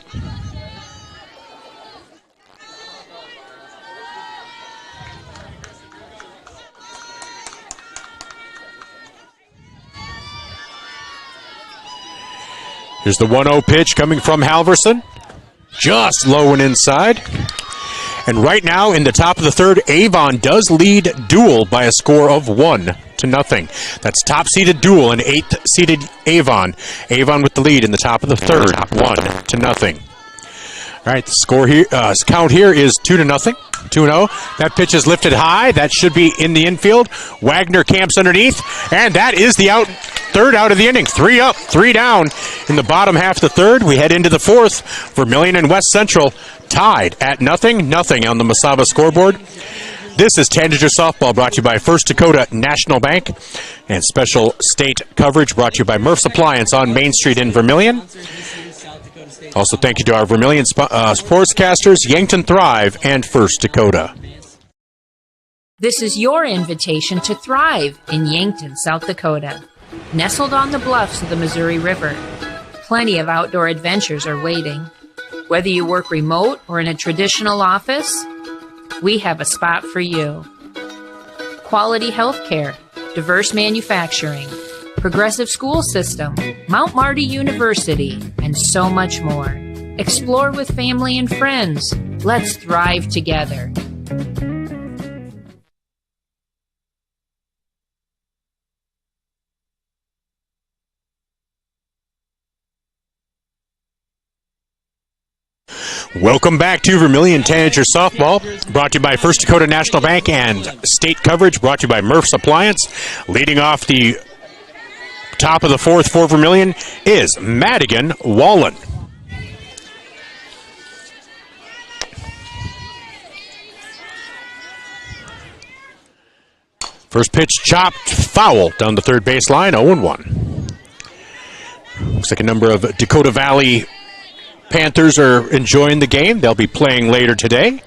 Here's the 1-0 pitch coming from Halverson. Just low and inside. And right now in the top of the third, Avon does lead Dual by a score of 1-0. That's top-seeded Dual and 8th-seeded Avon. Avon with the lead in the top of the third, 1-0. All right, the score here, count here is 2-0. 2-0. That pitch is lifted high. That should be in the infield. Wagner camps underneath, and that is the out. Third out of the inning. 3 up, 3 down in the bottom half of the third. We head into the fourth. Vermillion and West Central tied at 0-0 on the Masaba scoreboard. This is Tanager Softball, brought to you by First Dakota National Bank, and special state coverage brought to you by Murph's Appliance on Main Street in Vermillion. Also, thank you to our Vermillion sportscasters, Yankton Thrive and First Dakota. This is your invitation to thrive in Yankton, South Dakota. Nestled on the bluffs of the Missouri River, plenty of outdoor adventures are waiting. Whether you work remote or in a traditional office, we have a spot for you. Quality health care, diverse manufacturing, progressive school system, Mount Marty University, and so much more. Explore with family and friends. Let's thrive together. Welcome back to Vermillion Tanager Softball, brought to you by First Dakota National Bank and state coverage brought to you by Murph's Appliance. Leading off the top of the fourth for Vermillion is Madigan Wallen. First pitch chopped foul down the third baseline, 0-1. Looks like a number of Dakota Valley Panthers are enjoying the game. They'll be playing later today.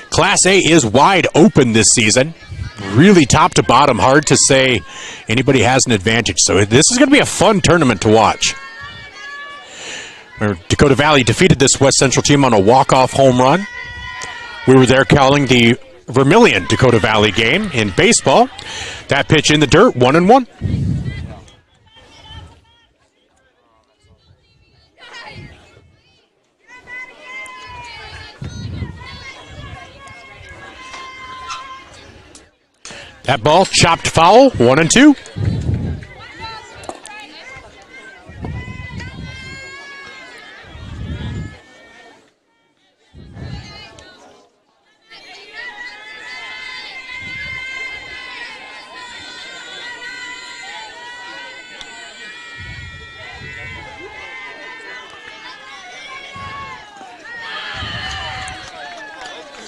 Class A is wide open this season. Really top to bottom, hard to say anybody has an advantage. So this is going to be a fun tournament to watch. Dakota Valley defeated this West Central team on a walk-off home run. We were there calling the Vermillion Dakota Valley game in baseball. That pitch in the dirt, 1-1. That ball chopped foul, 1-2.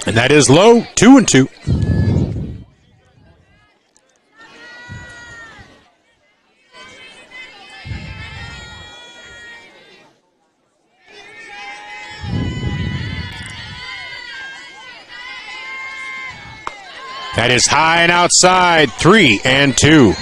And that is low, 2-2. That is high and outside, 3-2.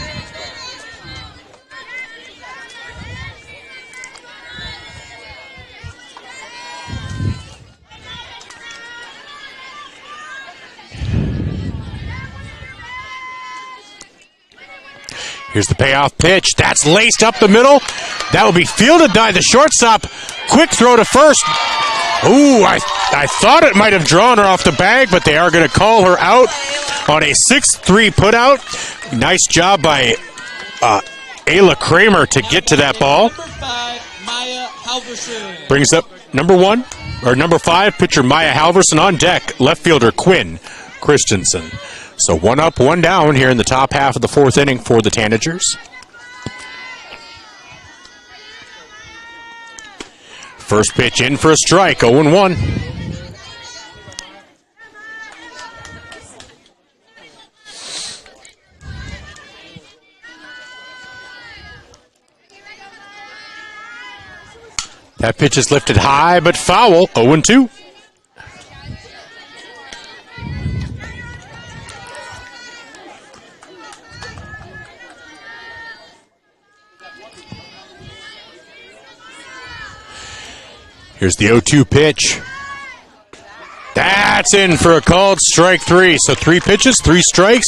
Here's the payoff pitch. That's laced up the middle. That will be fielded by the shortstop. Quick throw to first. Ooh, I thought it might have drawn her off the bag, but they are going to call her out on a 6-3 putout. Nice job by Ayla Kramer to get to that ball. Number 5, Maya Halverson. Brings up number 5, pitcher Maya Halverson on deck. Left fielder Quinn Christensen. So 1 up, 1 down here in the top half of the 4th inning for the Tanagers. First pitch in for a strike, 0-1. That pitch is lifted high, but foul, 0-2. Here's the 0-2 pitch. That's in for a called strike 3. So 3 pitches, 3 strikes,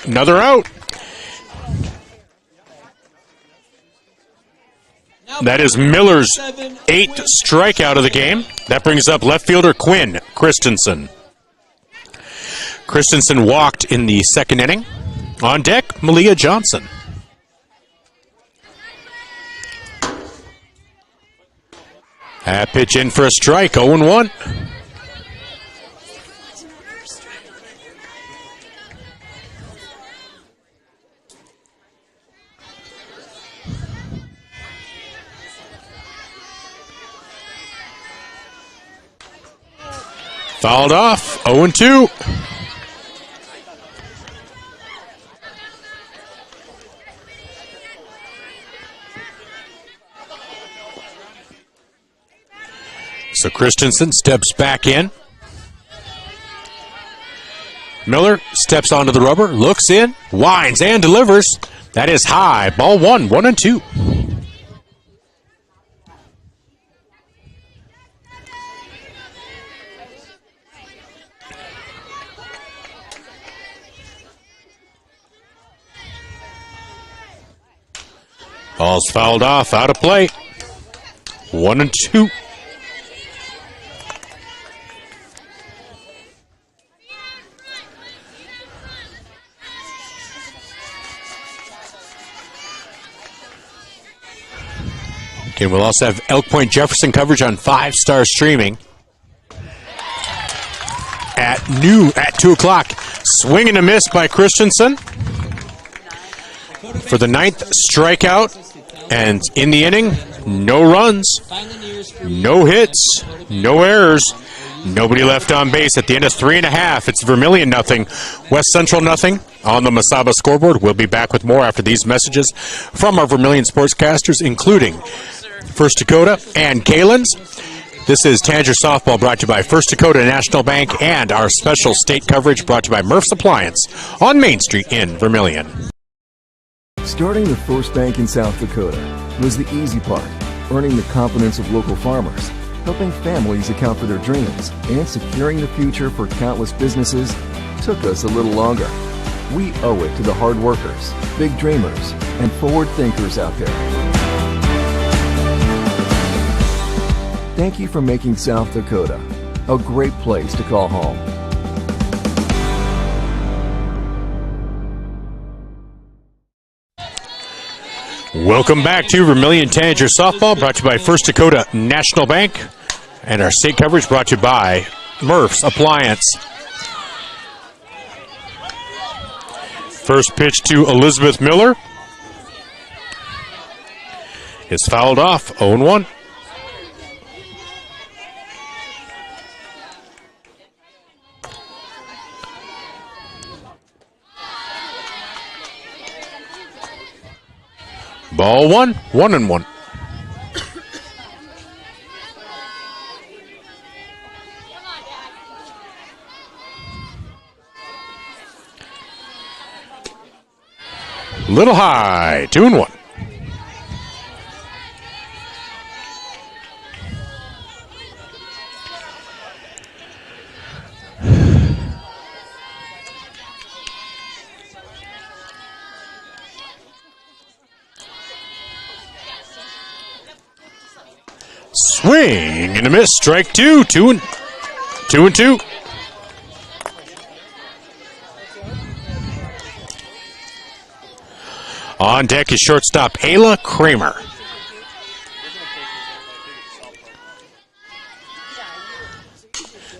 another out. That is Miller's 8th strikeout of the game. That brings up left fielder Quinn Christensen. Christensen walked in the 2nd inning. On deck, Malia Johnson. That pitch in for a strike, 0-1. Fouled off, 0-2. So Christensen steps back in. Miller steps onto the rubber, looks in, winds, and delivers. That is high. Ball 1, 1-2. Ball's fouled off, out of play. 1-2. Okay, we'll also have Elk Point Jefferson coverage on 5-star streaming at 2 o'clock. Swing and a miss by Christensen for the 9th strikeout. And in the inning, no runs, no hits, no errors, nobody left on base. At the end of 3.5, it's Vermillion nothing, West Central nothing on the Masaba scoreboard. We'll be back with more after these messages from our Vermillion sportscasters, including First Dakota and Kalen's. This is Tanager Softball, brought to you by First Dakota National Bank, and our special state coverage brought to you by Murph's Appliance on Main Street in Vermillion. Starting the first bank in South Dakota was the easy part, earning the confidence of local farmers, helping families account for their dreams, and securing the future for countless businesses took us a little longer. We owe it to the hard workers, big dreamers, and forward thinkers out there. Thank you for making South Dakota a great place to call home. Welcome back to Vermillion Tanager Softball, brought to you by First Dakota National Bank, and our state coverage brought to you by Murph's Appliance. First pitch to Elizabeth Miller is fouled off, 0-1. Ball 1, 1-1. Little high, 2-1. Swing and a miss. Strike 2. 2-2. On deck is shortstop Ayla Kramer.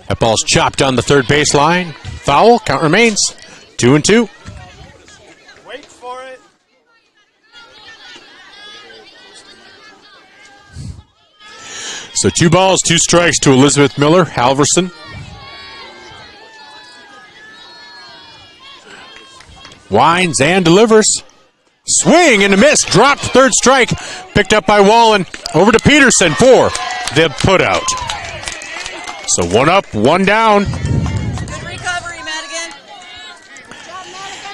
That ball's chopped on the third baseline. Foul. Count remains 2-2. Wait for it. So 2 balls, 2 strikes to Elizabeth Miller. Halverson. Winds and delivers. Swing and a miss. Dropped. Third strike. Picked up by Wallen. Over to Peterson for the putout. So 1 up, 1 down. Good recovery, Madigan.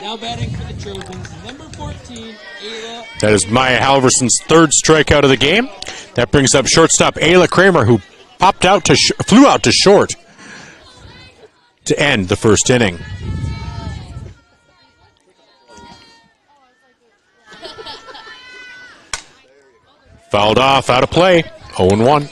Now batting for the Trojans, number 14, Ayla. That is Maya Halverson's third strikeout of the game. That brings up shortstop Ayla Kramer, who flew out to short to end the first inning. Fouled off, out of play, 0-1.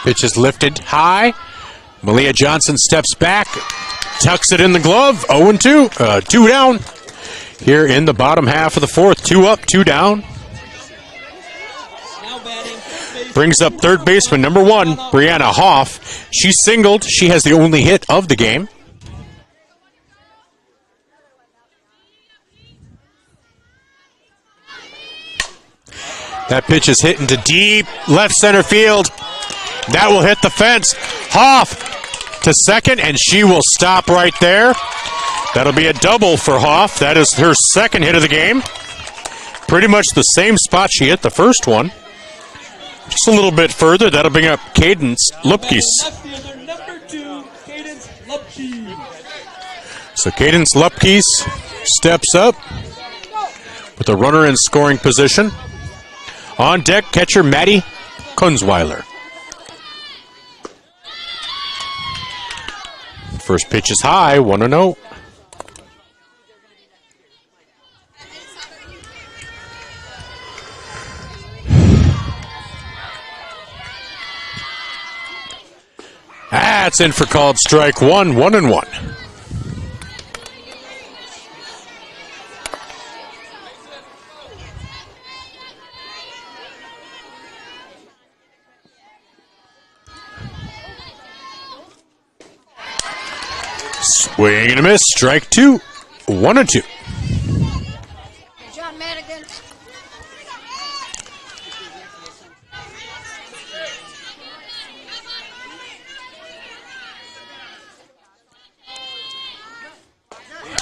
Pitch is lifted high. Malia Johnson steps back, tucks it in the glove. 0-2, 2 down. Here in the bottom half of the fourth, 2 up, 2 down. Brings up third baseman number 1, Brianna Hoff. She singled. She has the only hit of the game. That pitch is hit into deep left center field. That will hit the fence. Hoff to second, and she will stop right there. That'll be a double for Hoff. That is her second hit of the game. Pretty much the same spot she hit the first one. Just a little bit further. That'll bring up Cadence Lupkes. So Cadence Lupkes steps up with a runner in scoring position. On deck, catcher Maddie Kunzweiler. First pitch is high, 1-0. That's in for called strike 1, 1-1. Swing and a miss. Strike 2. 1-2. John Madigan.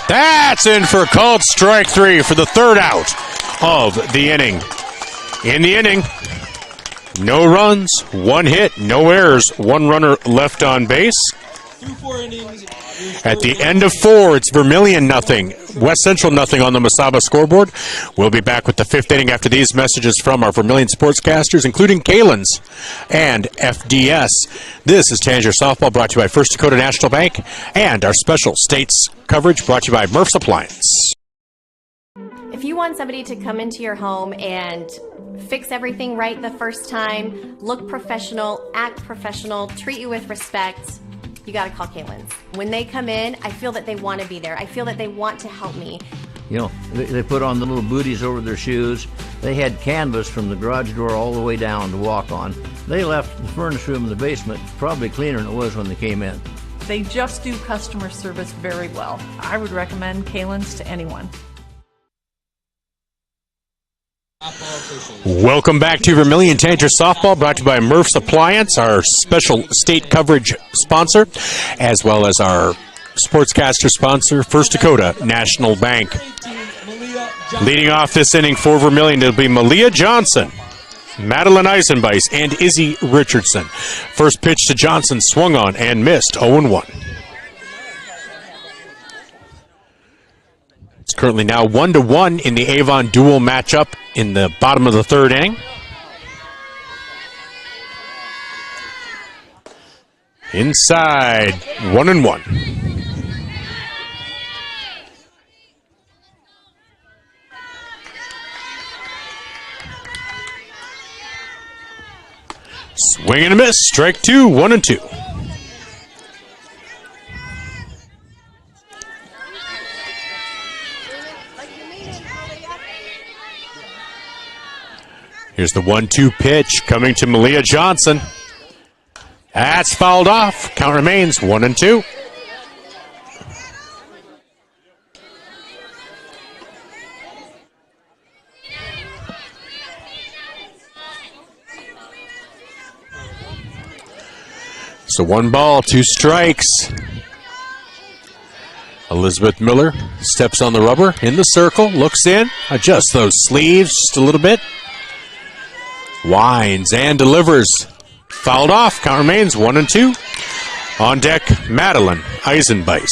That's in for called strike 3 for the third out of the inning. In the inning, no runs, 1 hit, no errors, 1 runner left on base. Through 4 innings. At the end of 4, it's Vermillion nothing, West Central nothing on the Masaba scoreboard. We'll be back with the 5th inning after these messages from our Vermillion sportscasters, including Kalen's and FDS. This is Tanager Softball, brought to you by First Dakota National Bank, and our special states coverage brought to you by Murph's Appliance. If you want somebody to come into your home and fix everything right the first time, look professional, act professional, treat you with respect, you got to call Kalen's. When they come in, I feel that they want to be there. I feel that they want to help me. You know, they put on the little booties over their shoes. They had canvas from the garage door all the way down to walk on. They left the furnace room in the basement probably cleaner than it was when they came in. They just do customer service very well. I would recommend Kalen's to anyone. Welcome back to Vermillion Tanagers Softball, brought to you by Murph's Appliance, our special state coverage sponsor, as well as our sportscaster sponsor, First Dakota National Bank. Leading off this inning for Vermillion, it'll be Malia Johnson, Madeline Eisenbeis, and Izzy Richardson. First pitch to Johnson, swung on and missed, 0-1. It's currently now 1-1 in the Avon dual matchup in the bottom of the third inning. Inside, 1-1. Swing and a miss. Strike 2, 1-2. Here's the 1-2 pitch coming to Malia Johnson. That's fouled off. Count remains 1-2. So 1 ball, 2 strikes. Elizabeth Miller steps on the rubber in the circle, looks in, adjusts those sleeves just a little bit. Winds and delivers. Fouled off. Count remains 1-2. On deck, Madeline Eisenbeis.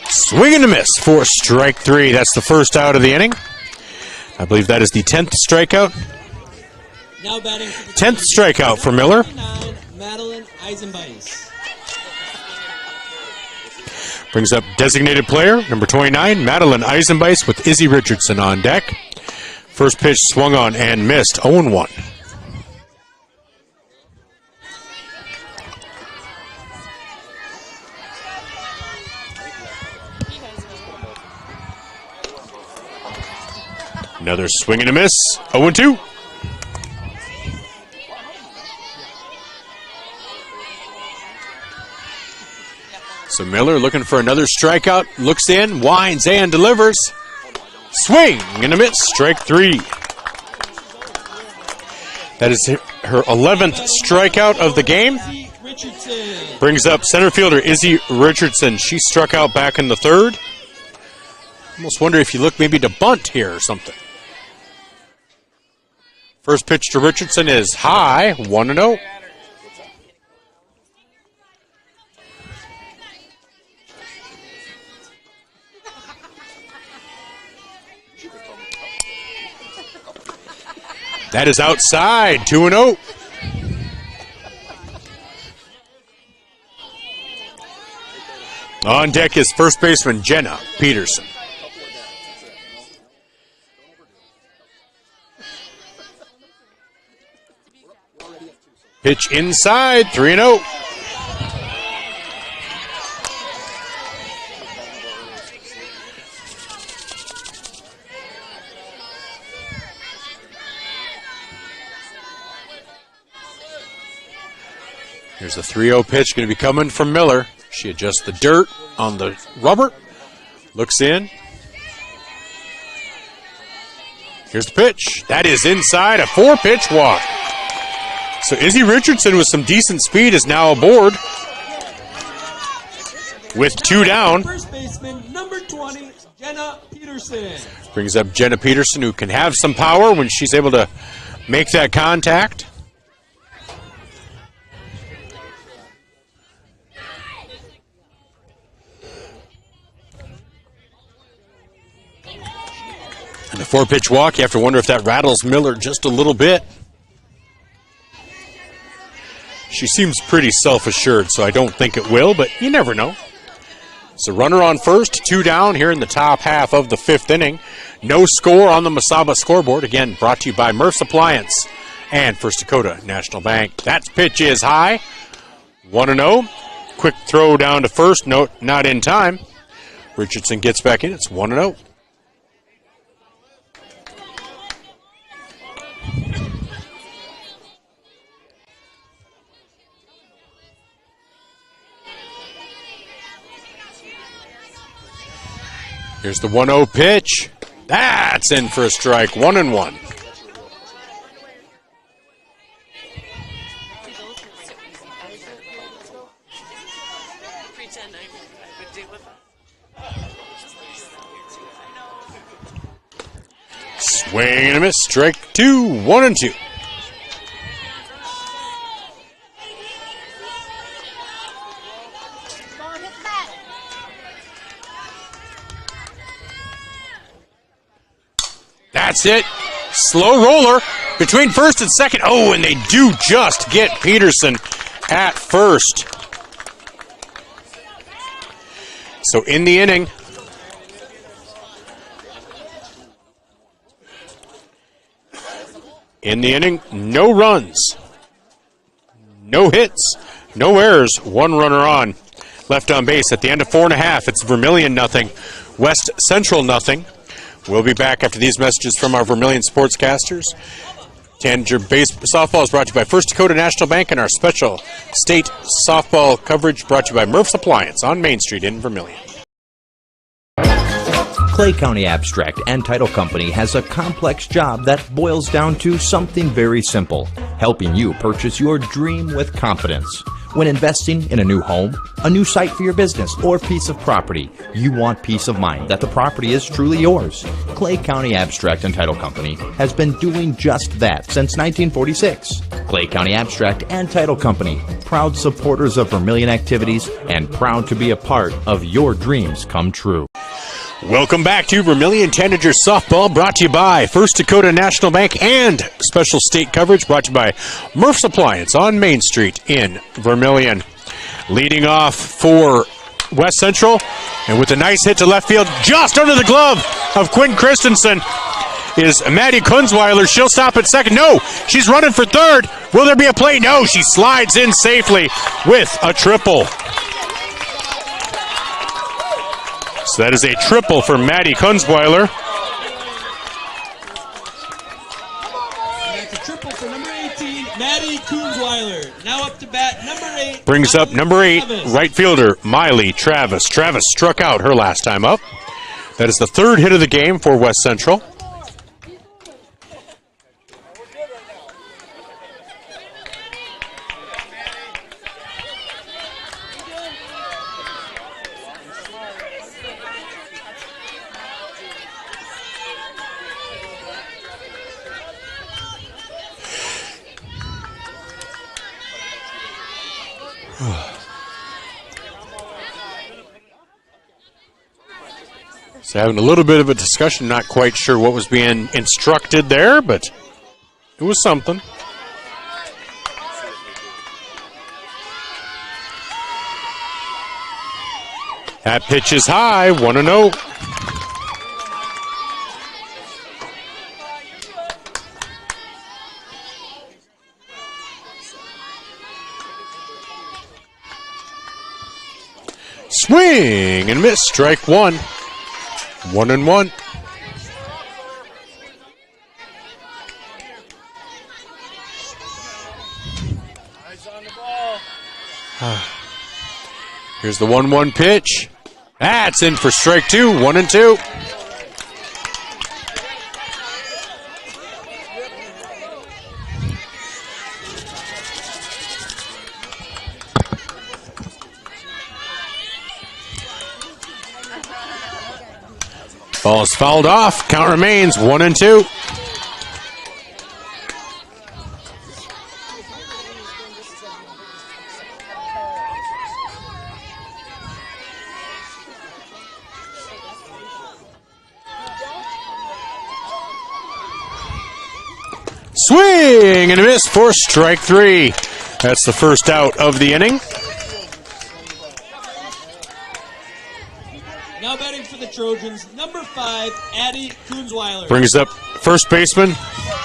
Swing and a miss for strike 3. That's the first out of the inning. I believe that is the 10th strikeout. Now batting for the 10th strikeout for Miller. Madeline Eisenbeis. Brings up designated player, number 29, Madeline Eisenbeis with Izzy Richardson on deck. First pitch swung on and missed, 0-1. Another swing and a miss, 0-2. So Miller looking for another strikeout, looks in, winds and delivers. Swing and a miss, strike 3. That is her 11th strikeout of the game. Brings up center fielder Izzy Richardson. She struck out back in the 3rd. Almost wonder if you look maybe to bunt here or something. First pitch to Richardson is high, 1-0. That is outside, 2-0. On deck is first baseman Jenna Peterson. Pitch inside, 3-0. Here's the 3-0 pitch going to be coming from Miller. She adjusts the dirt on the rubber. Looks in. Here's the pitch. That is inside, a 4-pitch walk. So Izzy Richardson with some decent speed is now aboard. With 2 down. First baseman, number 20, Jenna Peterson. Brings up Jenna Peterson, who can have some power when she's able to make that contact. And the 4-pitch walk, you have to wonder if that rattles Miller just a little bit. She seems pretty self-assured, so I don't think it will, but you never know. So runner on first, 2 down here in the top half of the 5th inning. No score on the Masaba scoreboard. Again, brought to you by Murph's Appliance and First Dakota National Bank. That pitch is high, 1-0. Quick throw down to first, no, not in time. Richardson gets back in, it's 1-0. Here's the 1-0 pitch. That's in for a strike, 1-1. Swing and a miss, strike 2, 1-2. That's it. Slow roller between first and second. Oh, and they do just get Peterson at first. So in the inning, no runs, no hits, no errors, one runner on. Left on base at the end of 4.5. It's Vermillion nothing, West Central nothing. We'll be back after these messages from our Vermillion sportscasters. Tanager softball is brought to you by First Dakota National Bank, and our special state softball coverage brought to you by Murph's Appliance on Main Street in Vermillion. Clay County Abstract and Title Company has a complex job that boils down to something very simple: helping you purchase your dream with confidence. When investing in a new home, a new site for your business, or piece of property, you want peace of mind that the property is truly yours. Clay County Abstract and Title Company has been doing just that since 1946. Clay County Abstract and Title Company, proud supporters of Vermillion activities and proud to be a part of your dreams come true. Welcome back to Vermillion Tanagers softball, brought to you by First Dakota National Bank, and special state coverage brought to you by Murph's Appliance on Main Street in Vermillion. Leading off for West Central, and with a nice hit to left field, just under the glove of Quinn Christensen, is Maddie Kunzweiler. She'll stop at second. No, she's running for third. Will there be a play? No, she slides in safely with a triple. So that is a triple for Maddie Kunzweiler. That's a triple for number 18, Maddie Kunzweiler. Now up to bat, number 8. Brings up number 8, right fielder Miley Travis. Travis struck out her last time up. That is the third hit of the game for West Central. So having a little bit of a discussion, not quite sure what was being instructed there, but it was something. That pitch is high, 1-0. Swing and miss, strike one. 1-1. Eyes on the ball. Here's the 1-1 pitch. That's in for strike two. 1-2. Ball is fouled off. Count remains 1-2. Swing and a miss for strike three. That's the first out of the inning. Now batting for the Trojans, number 5, Addie Kunzweiler. Brings up first baseman,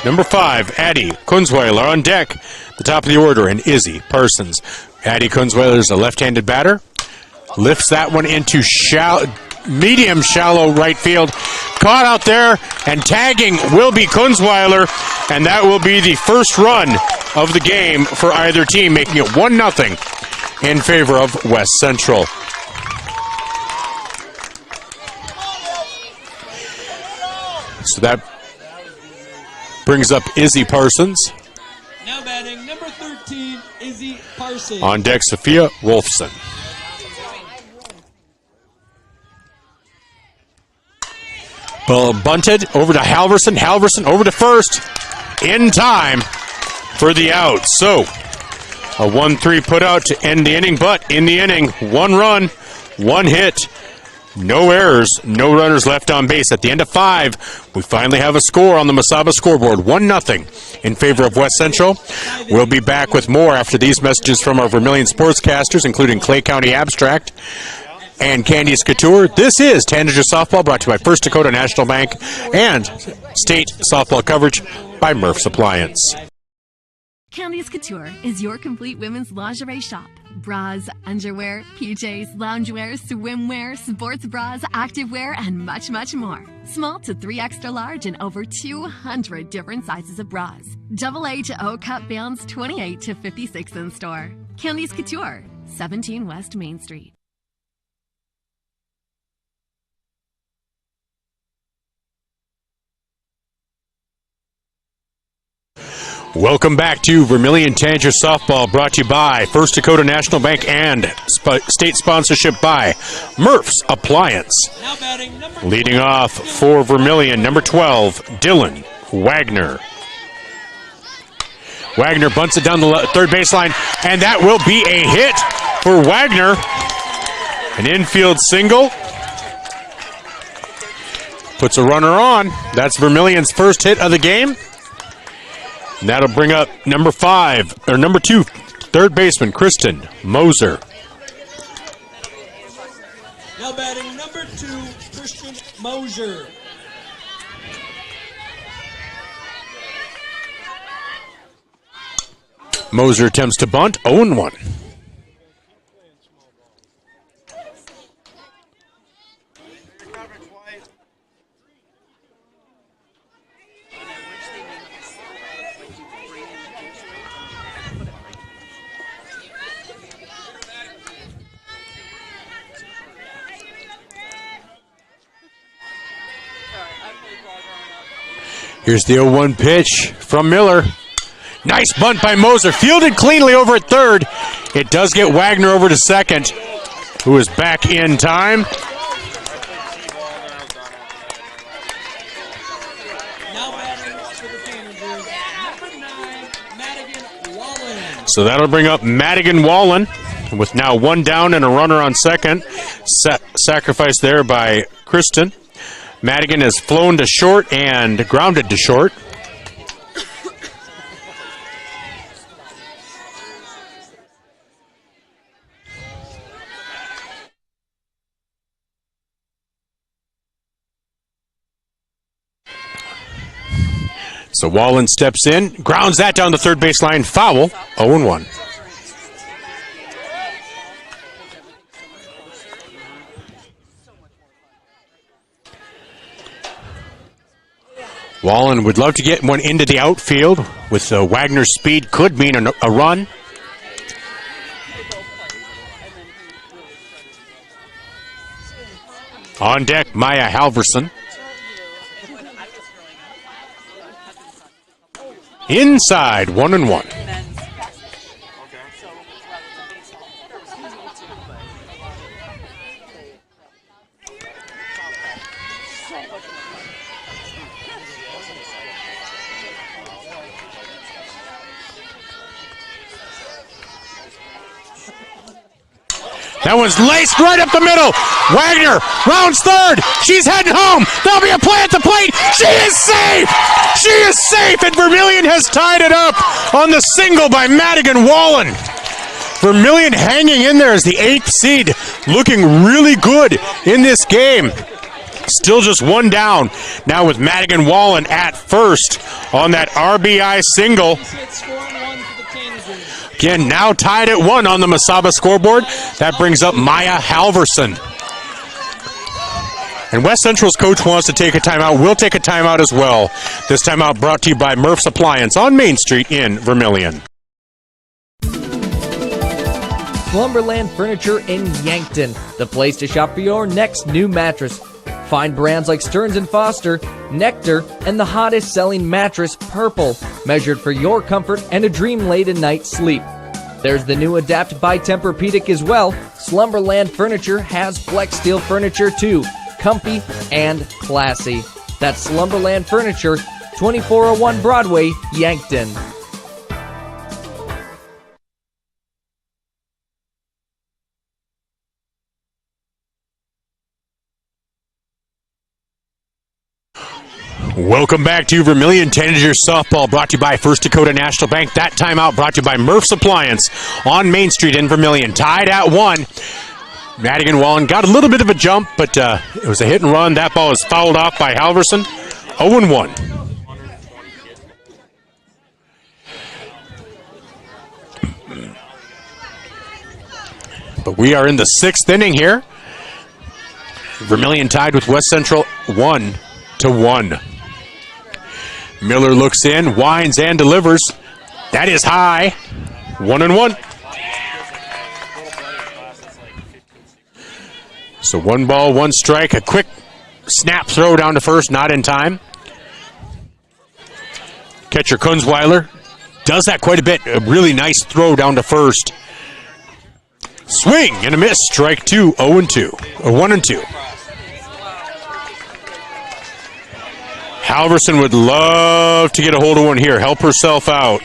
number 5, Addie Kunzweiler on deck. The top of the order, and Izzy Parsons. Addie Kunzweiler is a left-handed batter. Lifts that one into medium shallow right field. Caught out there, and tagging will be Kunzweiler, and that will be the first run of the game for either team, making it 1-0 in favor of West Central. So that brings up Izzy Parsons. Now batting, number 13, Izzy Parsons. On deck, Sophia Wolfson. Ball bunted over to Halverson. Halverson over to first. In time for the out. So a 1-3 put out to end the inning, but in the inning, 1 run, 1 hit No errors, no runners left on base. At the end of 5, we finally have a score on the Mesaba scoreboard, 1-0 in favor of West Central. We'll be back with more after these messages from our Vermillion sportscasters, including Clay County Abstract and Candice Couture. This is Tanager Softball, brought to you by First Dakota National Bank and state softball coverage by Murph's Appliance. Candice Couture is your complete women's lingerie shop. Bras, underwear, PJs, loungewear, swimwear, sports bras, activewear, and much, much more. Small to 3 extra large and over 200 different sizes of bras. AA to O cup bands, 28 to 56 in store. Candice Couture, 17 West Main Street. Welcome back to Vermillion Tanagers Softball, brought to you by First Dakota National Bank and state sponsorship by Murph's Appliance. Leading off for Vermillion, number 12, Dylan Wagner. Wagner bunts it down the third baseline, and that will be a hit for Wagner. An infield single. Puts a runner on. That's Vermillion's first hit of the game. And that'll bring up number 2, third baseman, Kristen Moser. Now batting number 2, Kristen Moser. Moser attempts to bunt, 0-1. Here's the 0-1 pitch from Miller. Nice bunt by Moser. Fielded cleanly over at third. It does get Wagner over to second, who is back in time. So that'll bring up Madigan Wallen with now 1 down and a runner on second. Sacrifice there by Kristen. Madigan has flown to short and grounded to short. So Wallen steps in, grounds that down the third baseline, foul, 0-1. Wallen would love to get one into the outfield. With Wagner's speed, could mean a run. On deck, Maya Halverson. Inside, 1-1. That one's laced right up the middle. Wagner rounds third. She's heading home. There'll be a play at the plate. She is safe. She is safe, and Vermillion has tied it up on the single by Madigan Wallen. Vermillion hanging in there as the 8th seed, looking really good in this game. Still just 1 down. Now with Madigan Wallen at first on that RBI single. Again, now tied at 1 on the Mesaba scoreboard. That brings up Maya Halverson. And West Central's coach wants to take a timeout. We'll take a timeout as well. This timeout brought to you by Murph's Appliance on Main Street in Vermillion. Slumberland Furniture in Yankton, the place to shop for your next new mattress. Find brands like Stearns & Foster, Nectar, and the hottest selling mattress, Purple, measured for your comfort and a dream-laden night's sleep. There's the new Adapt by Tempur-Pedic as well. Slumberland Furniture has Flex Steel furniture too, comfy and classy. That's Slumberland Furniture, 2401 Broadway, Yankton. Welcome back to Vermillion Tanagers softball, brought to you by First Dakota National Bank. That timeout brought to you by Murph's Appliance on Main Street in Vermillion. Tied at 1. Madigan Wallen got a little bit of a jump, but it was a hit and run. That ball is fouled off by Halverson. 0-1. But we are in the 6th inning here. Vermillion tied with West Central 1-1. Miller looks in, winds, and delivers. That is high. 1-1. So 1 ball, 1 strike. A quick snap throw down to first, not in time. Catcher Kunzweiler does that quite a bit. A really nice throw down to first. Swing and a miss. Strike 2, 0-2. 1-2. Halverson would love to get a hold of one here. Help herself out.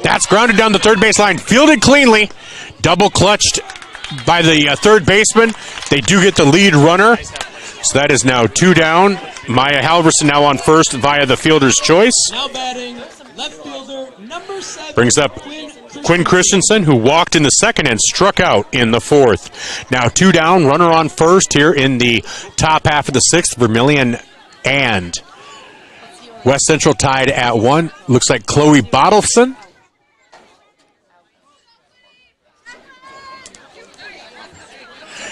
That's grounded down the third baseline. Fielded cleanly. Double clutched by the third baseman. They do get the lead runner. So that is now 2 down. Maya Halverson now on first via the fielder's choice. Now batting, left fielder, number 7. Brings up Quinn Christensen, who walked in the second and struck out in the fourth. Now 2 down, runner on first here in the top half of the 6th. Vermillion and West Central tied at 1. Looks like Chloe Bottleson.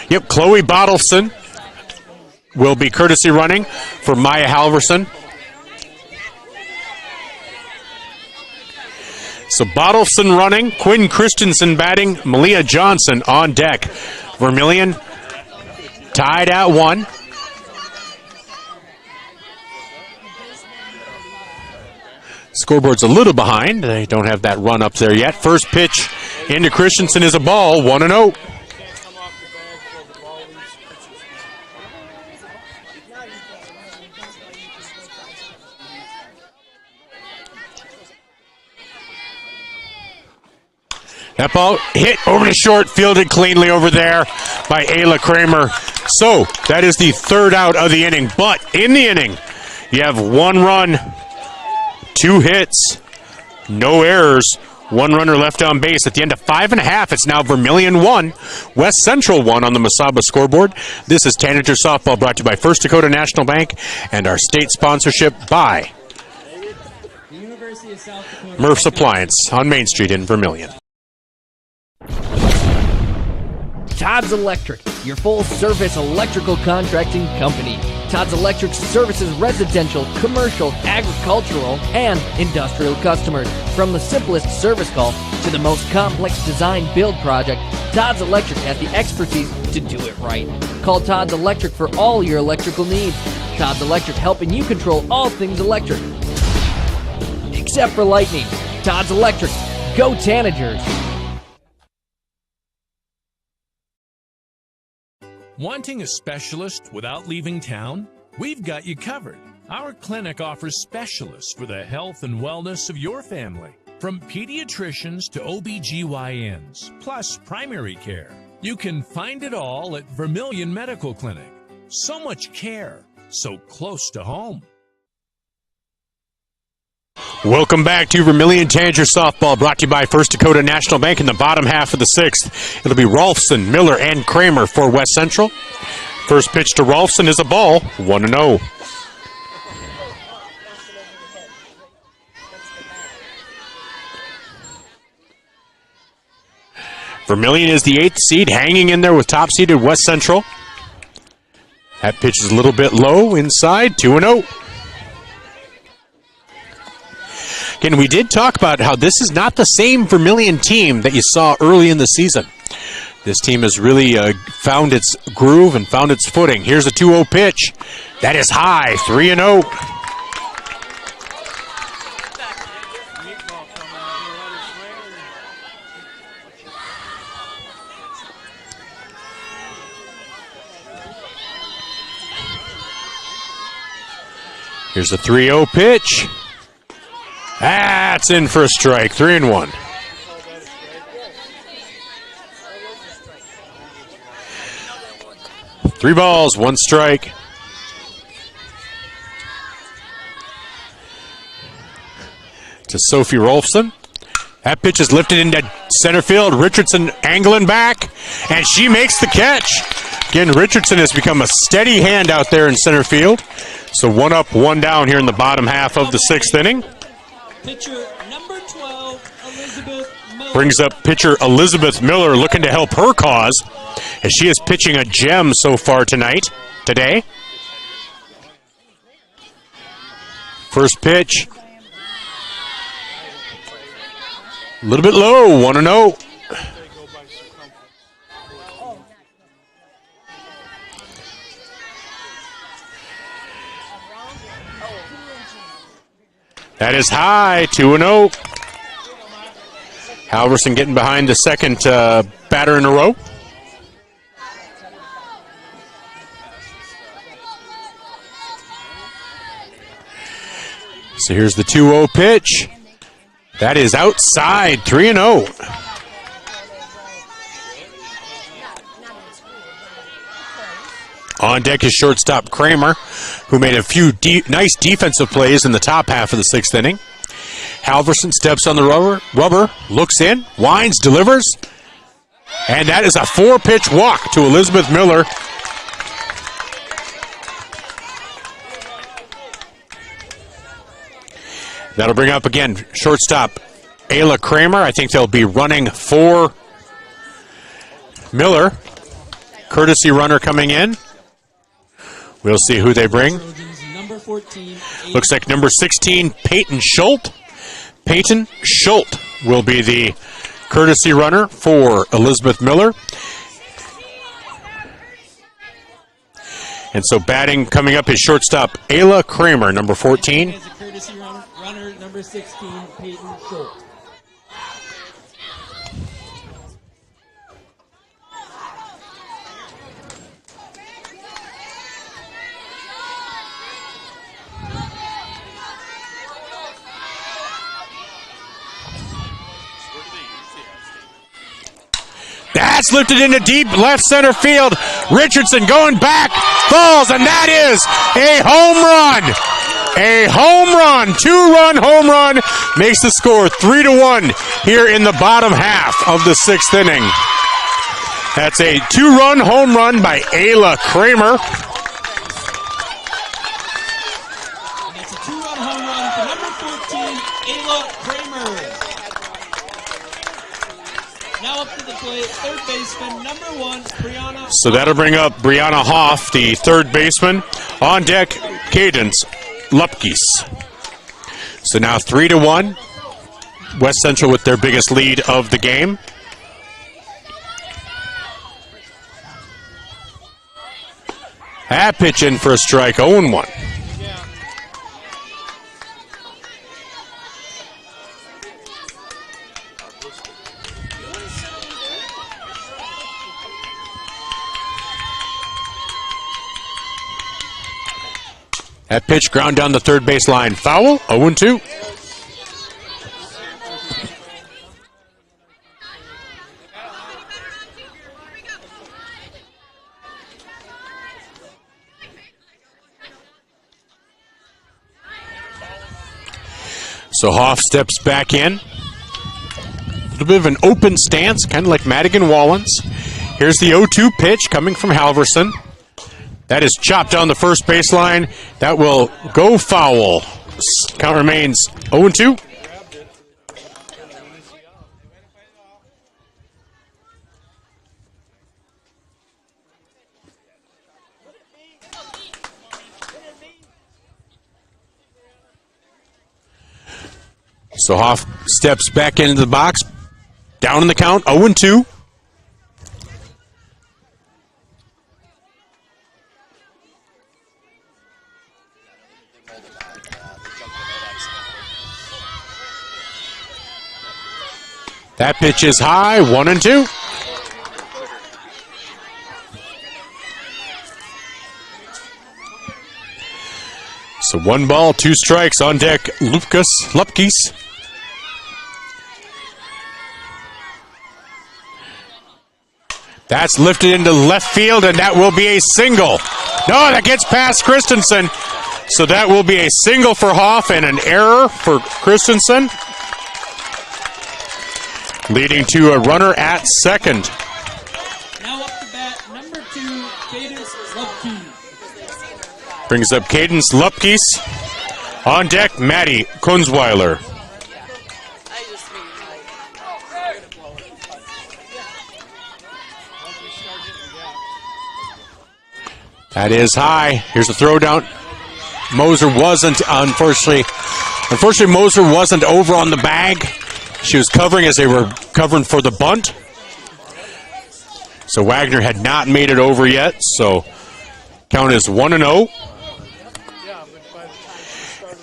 Yep, Chloe Bottleson will be courtesy running for Maya Halverson. So Bottleson running, Quinn Christensen batting, Malia Johnson on deck. Vermillion tied at 1. Scoreboard's a little behind. They don't have that run up there yet. First pitch into Christensen is a ball, 1-0. That ball hit over the short, fielded cleanly over there by Ayla Kramer. So that is the 3rd out of the inning. But in the inning, you have 1 run, 2 hits, no errors, 1 runner left on base. At the end of 5.5, it's now Vermillion 1, West Central 1 on the Masaba scoreboard. This is Tanager Softball, brought to you by First Dakota National Bank and our state sponsorship by Murph's Appliance on Main Street in Vermillion. Todd's Electric, your full-service electrical contracting company. Todd's Electric services residential, commercial, agricultural, and industrial customers. From the simplest service call to the most complex design-build project, Todd's Electric has the expertise to do it right. Call Todd's Electric for all your electrical needs. Todd's Electric, helping you control all things electric. Except for lightning. Todd's Electric. Go Tanagers! Wanting a specialist without leaving town? We've got you covered. Our clinic offers specialists for the health and wellness of your family. From pediatricians to OBGYNs, plus primary care. You can find it all at Vermillion Medical Clinic. So much care, so close to home. Welcome back to Vermillion Tanager Softball, brought to you by First Dakota National Bank in the bottom half of the 6th. It'll be Rolfson, Miller, and Kramer for West Central. First pitch to Rolfson is a ball, 1-0. Vermillion is the 8th seed, hanging in there with top-seeded West Central. That pitch is a little bit low inside, 2-0. Again, we did talk about how this is not the same Vermillion team that you saw early in the season. This team has really found its groove and found its footing. Here's a 2-0 pitch. That is high, 3-0. Here's a 3-0 pitch. That's in for a strike, 3-1. 3 balls, 1 strike. To Sophie Rolfson. That pitch is lifted into center field. Richardson angling back, and she makes the catch. Again, Richardson has become a steady hand out there in center field. So 1 up, 1 down here in the bottom half of the 6th inning. Pitcher number 12, Elizabeth Miller. Brings up pitcher Elizabeth Miller, looking to help her cause, as she is pitching a gem so far today. First pitch. A little bit low, 1-0. That is high, 2-0. Halverson getting behind the second batter in a row. So here's the 2-0 pitch. That is outside, 3-0. On deck is shortstop Kramer, who made a few nice defensive plays in the top half of the 6th inning. Halverson steps on the rubber, looks in, winds, delivers, and that is a 4-pitch walk to Elizabeth Miller. That'll bring up again shortstop Ayla Kramer. I think they'll be running for Miller. Courtesy runner coming in. We'll see who they bring. Number 14, Looks like number 16, Peyton Schultz. Peyton Schultz will be the courtesy runner for Elizabeth Miller. And so batting coming up is shortstop Ayla Kramer, number 14. As a courtesy runner, number 16, Peyton Schultz. That's lifted into deep left center field. Richardson going back, falls, and that is a home run. A home run, 2-run home run, makes the score 3-1 here in the bottom half of the 6th inning. That's a 2-run home run by Ayla Kramer. And that's a 2-run home run for number 14, Ayla Kramer. Now up to the plate, third baseman, number 1, Brianna. So that'll bring up Brianna Hoff, the third baseman. On deck, Cadence Lupkis. So now 3-1. West Central with their biggest lead of the game. That pitch in for a strike, 0-1. That pitch ground down the third base line. Foul, 0-2. So Hoff steps back in. A little bit of an open stance, kind of like Madigan Wallens. Here's the 0-2 pitch coming from Halverson. That is chopped down the first baseline. That will go foul. Count remains 0-2. So Hoff steps back into the box. Down in the count, 0-2. That pitch is high, 1-2. So 1 ball, 2 strikes on deck. Lupkis. That's lifted into left field, and that will be a single. No, that gets past Christensen. So that will be a single for Hoff and an error for Christensen, leading to a runner at second. Now up to bat, number 2, Cadence Lupke. Brings up Cadence Lupkes. On deck, Maddie Kunzweiler. That is high. Here's the throw down. Moser wasn't, unfortunately, Moser wasn't over on the bag. She was covering as they were covering for the bunt. So Wagner had not made it over yet. So count is 1-0.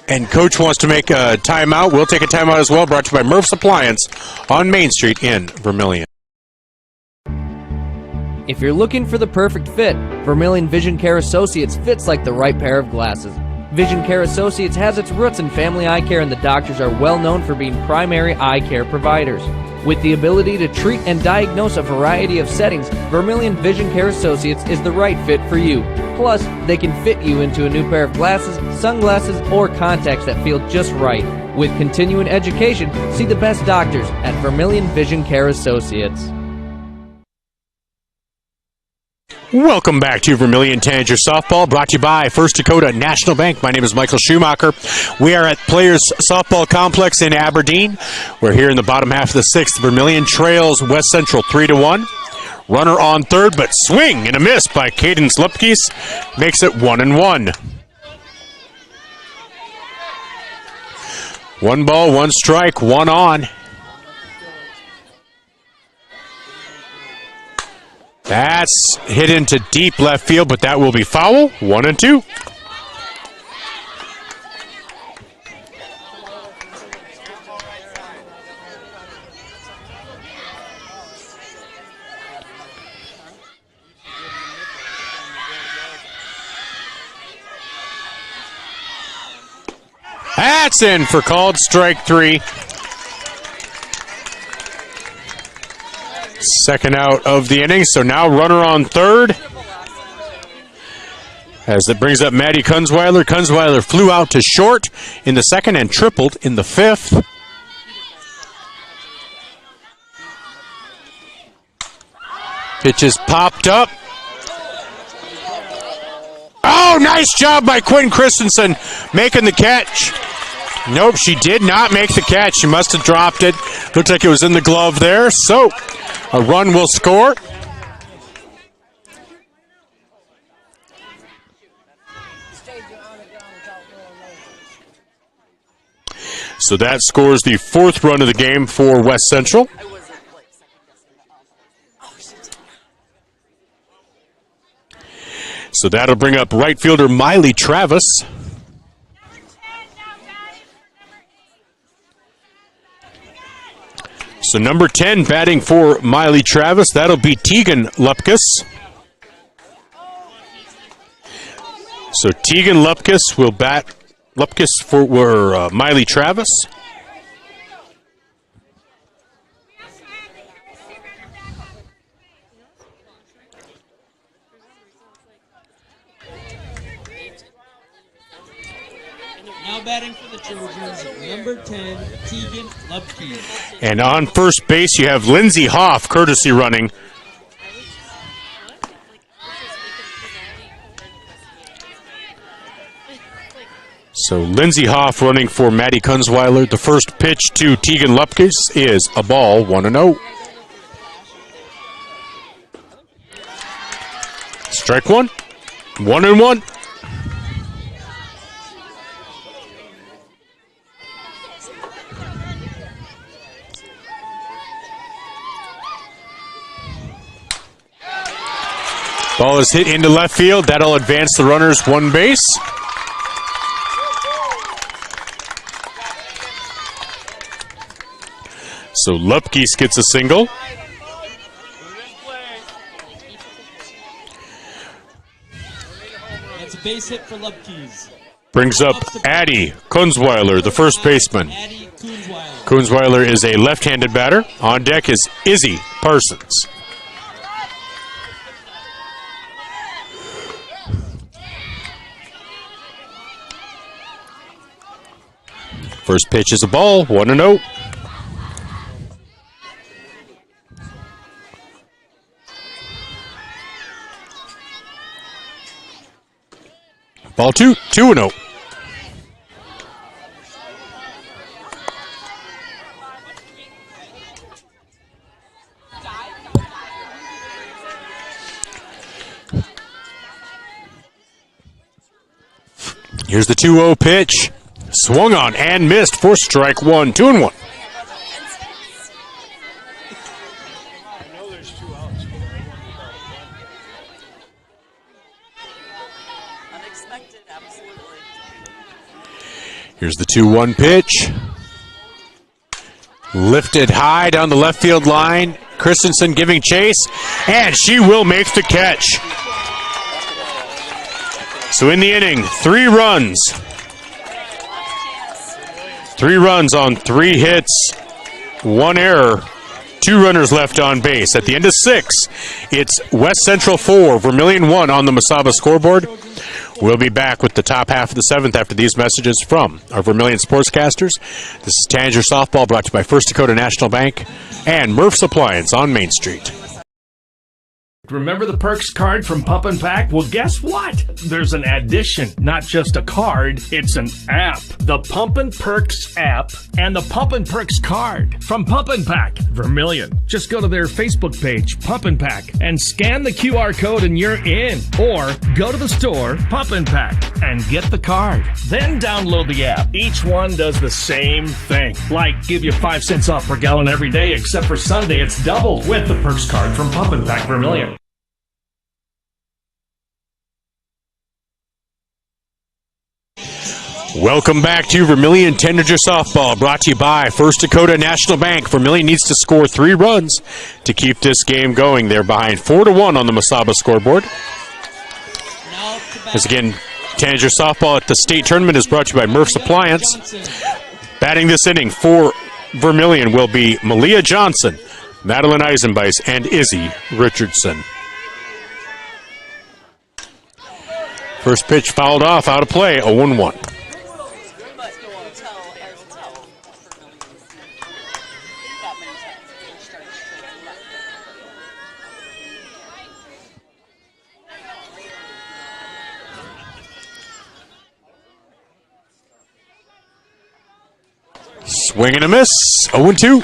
And Coach wants to make a timeout. We'll take a timeout as well. Brought to you by Murph's Appliance on Main Street in Vermillion. If you're looking for the perfect fit, Vermillion Vision Care Associates fits like the right pair of glasses. Vision Care Associates has its roots in family eye care, and the doctors are well known for being primary eye care providers. With the ability to treat and diagnose a variety of settings, Vermillion Vision Care Associates is the right fit for you. Plus, they can fit you into a new pair of glasses, sunglasses, or contacts that feel just right. With continuing education, see the best doctors at Vermillion Vision Care Associates. Welcome back to Vermillion Tanagers Softball, brought to you by First Dakota National Bank. My name is Michael Schumacher. We are at Players Softball Complex in Aberdeen. We're here in the bottom half of the sixth. Vermillion trails West Central 3-1. Runner on third, but swing and a miss by Cadence Lupkes makes it 1-1. 1 ball, 1 strike, 1 on. That's hit into deep left field, but that will be foul. 1-2. That's in for called strike 3. Second out of the inning, so now runner on third. As it brings up Maddie Kunzweiler. Kunzweiler flew out to short in the second and tripled in the fifth. Pitches popped up. Oh, nice job by Quinn Christensen making the catch. Nope, she did not make the catch. She must have dropped it. Looks like it was in the glove there. So a run will score. So that scores the 4th run of the game for West Central. So that'll bring up right fielder Miley Travis. So number 10 batting for Miley Travis. That'll be Tegan Lupkes. So Tegan Lupkes will bat Lupkes for Miley Travis. Now batting for the Trojans, number 10, Tegan Lupke. And on first base, you have Lindsay Hoff, courtesy running. So Lindsay Hoff running for Maddie Kunzweiler. The first pitch to Tegan Lupkes is a ball, 1-0. Strike one, 1-1. Ball is hit into left field. That'll advance the runners 1 base. So Lupkes gets a single. That's a base hit for Lupkes. Brings up Addie Kunzweiler, the first baseman. Kunzweiler is a left-handed batter. On deck is Izzy Parsons. First pitch is a ball, 1-0. Ball 2, 2-0. Here's the 2-0 pitch. Swung on and missed for strike 1, 2-1. Unexpected, absolutely. Here's the 2-1 pitch. Lifted high down the left field line. Christensen giving chase, and she will make the catch. So in the inning, 3 runs. 3 runs on 3 hits, 1 error, 2 runners left on base. At the end of 6, it's West Central 4, Vermillion 1 on the Mesaba scoreboard. We'll be back with the top half of the 7th after these messages from our Vermillion sportscasters. This is Tanager Softball, brought to you by First Dakota National Bank and Murph's Appliance on Main Street. Remember the Perks card from Pump and Pack? Well, guess what? There's an addition, not just a card, it's an app. The Pump and Perks app and the Pump and Perks card from Pump and Pack, Vermillion. Just go to their Facebook page, Pump and Pack, and scan the QR code and you're in. Or go to the store, Pump and Pack, and get the card. Then download the app. Each one does the same thing. Like give you 5 cents off per gallon every day, except for Sunday, it's doubled with the Perks card from Pump and Pack, Vermillion. Welcome back to Vermillion Tanager Softball, brought to you by First Dakota National Bank. Vermillion needs to score 3 runs to keep this game going. They're behind 4-1 on the Mesaba scoreboard. As again, Tanager Softball at the state tournament is brought to you by Murph's Appliance. Batting this inning for Vermillion will be Malia Johnson, Madeline Eisenbeis, and Izzy Richardson. First pitch fouled off, out of play, 0-1. Swing and a miss, 0-2.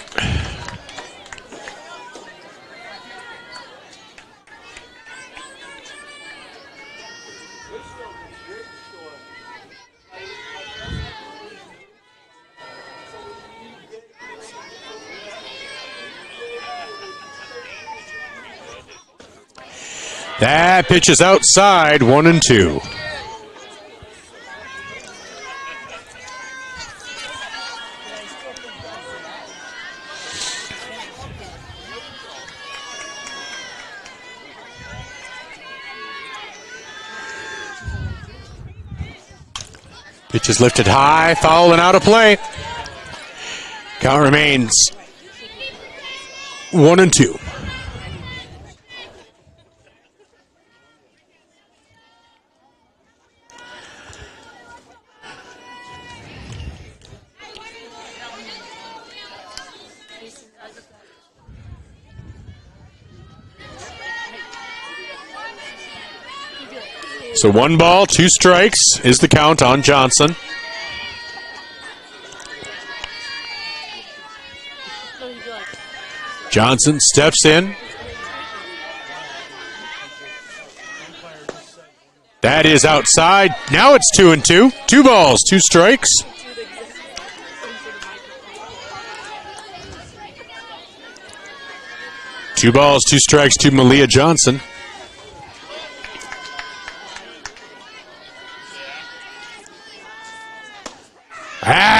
That pitch is outside, 1-2. Pitch is lifted high, foul and out of play. Count remains 1-2. So 1 ball, 2 strikes is the count on Johnson. Johnson steps in. That is outside. Now it's 2-2. 2 balls, 2 strikes. Two balls, 2 strikes to Malia Johnson.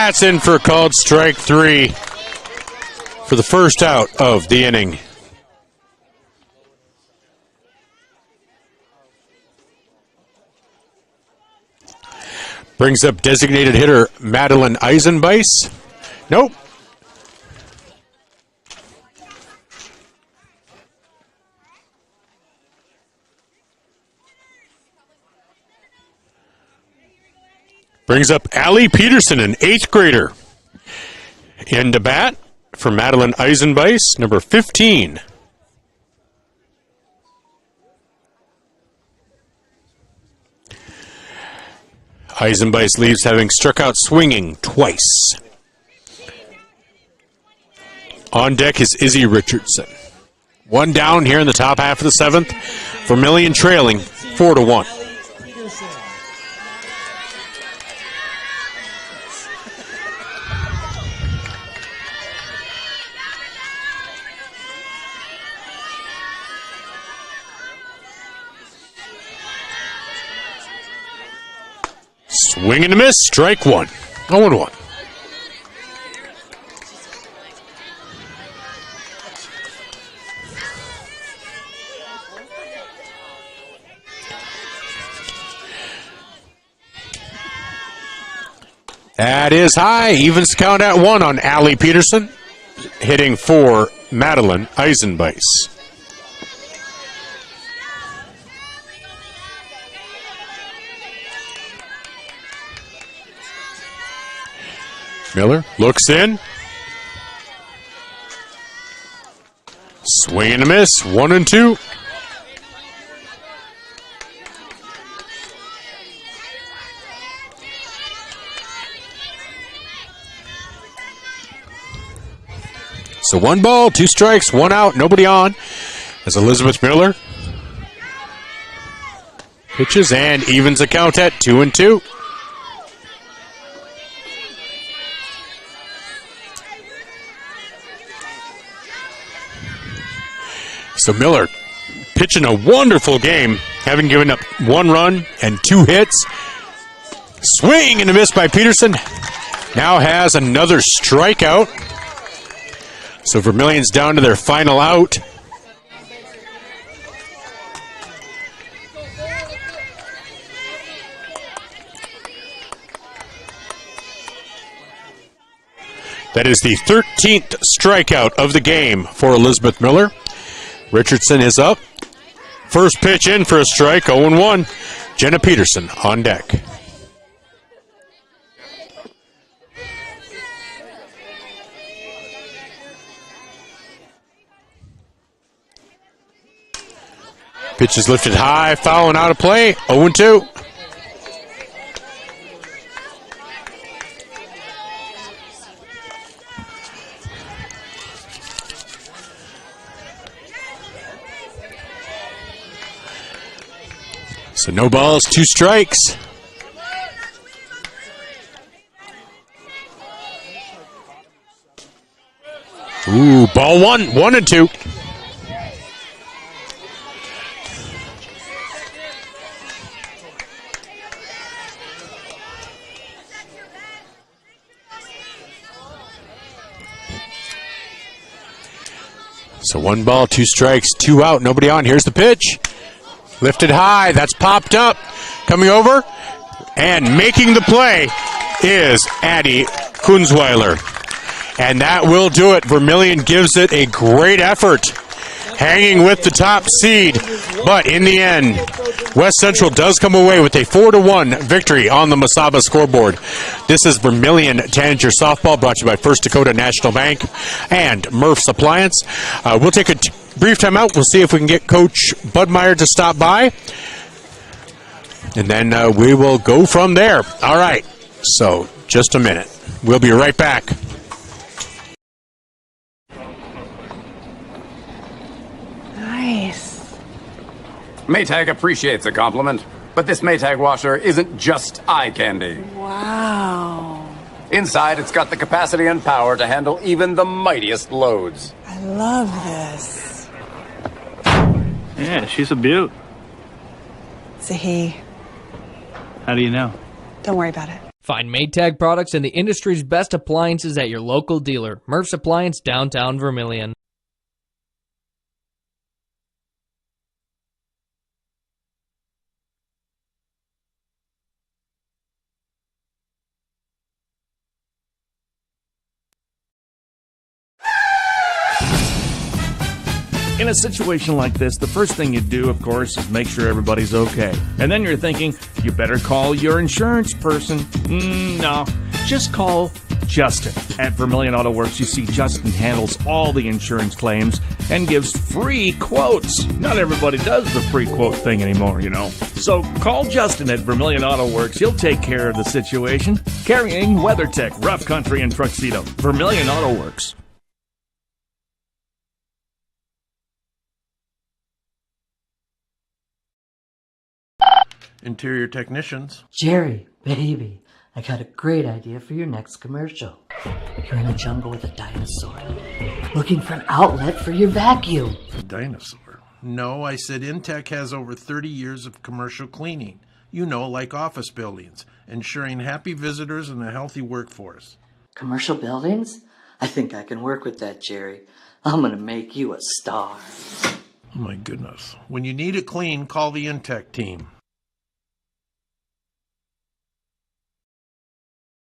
That's in for a called strike 3 for the first out of the inning. Brings up designated hitter Madeline Eisenbeis. Nope. Brings up Allie Peterson, an 8th grader. In to bat for Madeline Eisenbeis, number 15. Eisenbeis leaves having struck out swinging twice. On deck is Izzy Richardson. One down here in the top half of the 7th. Vermillion trailing 4-1. Swing and a miss, strike one. 0-1. That is high. Evens count at 1 on Allie Peterson. Hitting for Madeline Eisenbeis. Miller looks in. Swing and a miss. 1-2. So 1 ball, 2 strikes, 1 out, nobody on. As Elizabeth Miller pitches and evens the count at 2-2. So Miller pitching a wonderful game, having given up 1 run and 2 hits. Swing and a miss by Peterson. Now has another strikeout. So Vermillion's down to their final out. That is the 13th strikeout of the game for Elizabeth Miller. Richardson is up. First pitch in for a strike, 0-1. Jenna Peterson on deck. Pitch is lifted high, foul and out of play, 0-2. So no balls, 2 strikes. Ooh, ball 1, 1-2. So 1 ball, 2 strikes, 2 out, nobody on. Here's the pitch. Lifted high, that's popped up. Coming over and making the play is Addie Kunzweiler. And that will do it. Vermillion gives it a great effort, hanging with the top seed. But in the end, West Central does come away with a 4-1 victory on the Masaba scoreboard. This is Vermillion Tanager Softball, brought to you by First Dakota National Bank and Murph's Appliance. We'll take a brief time out. We'll see if we can get Coach Budmeyer to stop by. And then we will go from there. All right. So just a minute. We'll be right back. Nice. Maytag appreciates a compliment, but this Maytag washer isn't just eye candy. Wow. Inside, it's got the capacity and power to handle even the mightiest loads. I love this. Yeah, she's a beaut. It's a he. How do you know? Don't worry about it. Find Maytag products and the industry's best appliances at your local dealer. Murph's Appliance, downtown Vermillion. In a situation like this, the first thing you do, of course, is make sure everybody's okay. And then you're thinking, you better call your insurance person. No, just call Justin. At Vermillion Auto Works, you see Justin handles all the insurance claims and gives free quotes. Not everybody does the free quote thing anymore, you know. So call Justin at Vermillion Auto Works. He'll take care of the situation. Carrying WeatherTech, Rough Country, and Tuxedo. Vermillion Auto Works. Interior technicians. Jerry, baby, I got a great idea for your next commercial. You're in a jungle with a dinosaur, looking for an outlet for your vacuum. A dinosaur? No, I said Intech has over 30 years of commercial cleaning. You know, like office buildings, ensuring happy visitors and a healthy workforce. Commercial buildings? I think I can work with that, Jerry. I'm gonna make you a star. Oh my goodness. When you need it clean, call the Intech team.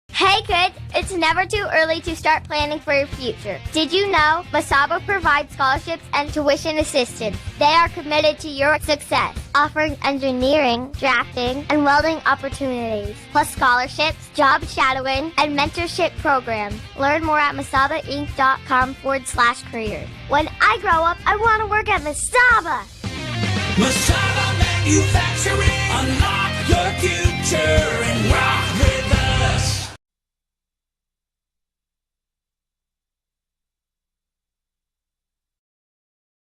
Hey kids, it's never too early to start planning for your future. Did you know Masaba provides scholarships and tuition assistance? They are committed to your success, offering engineering, drafting, and welding opportunities, plus scholarships, job shadowing, and mentorship programs. Learn more at masabainc.com/careers. When I grow up, I want to work at Masaba. Masaba Manufacturing. Unlock your future and rock with us.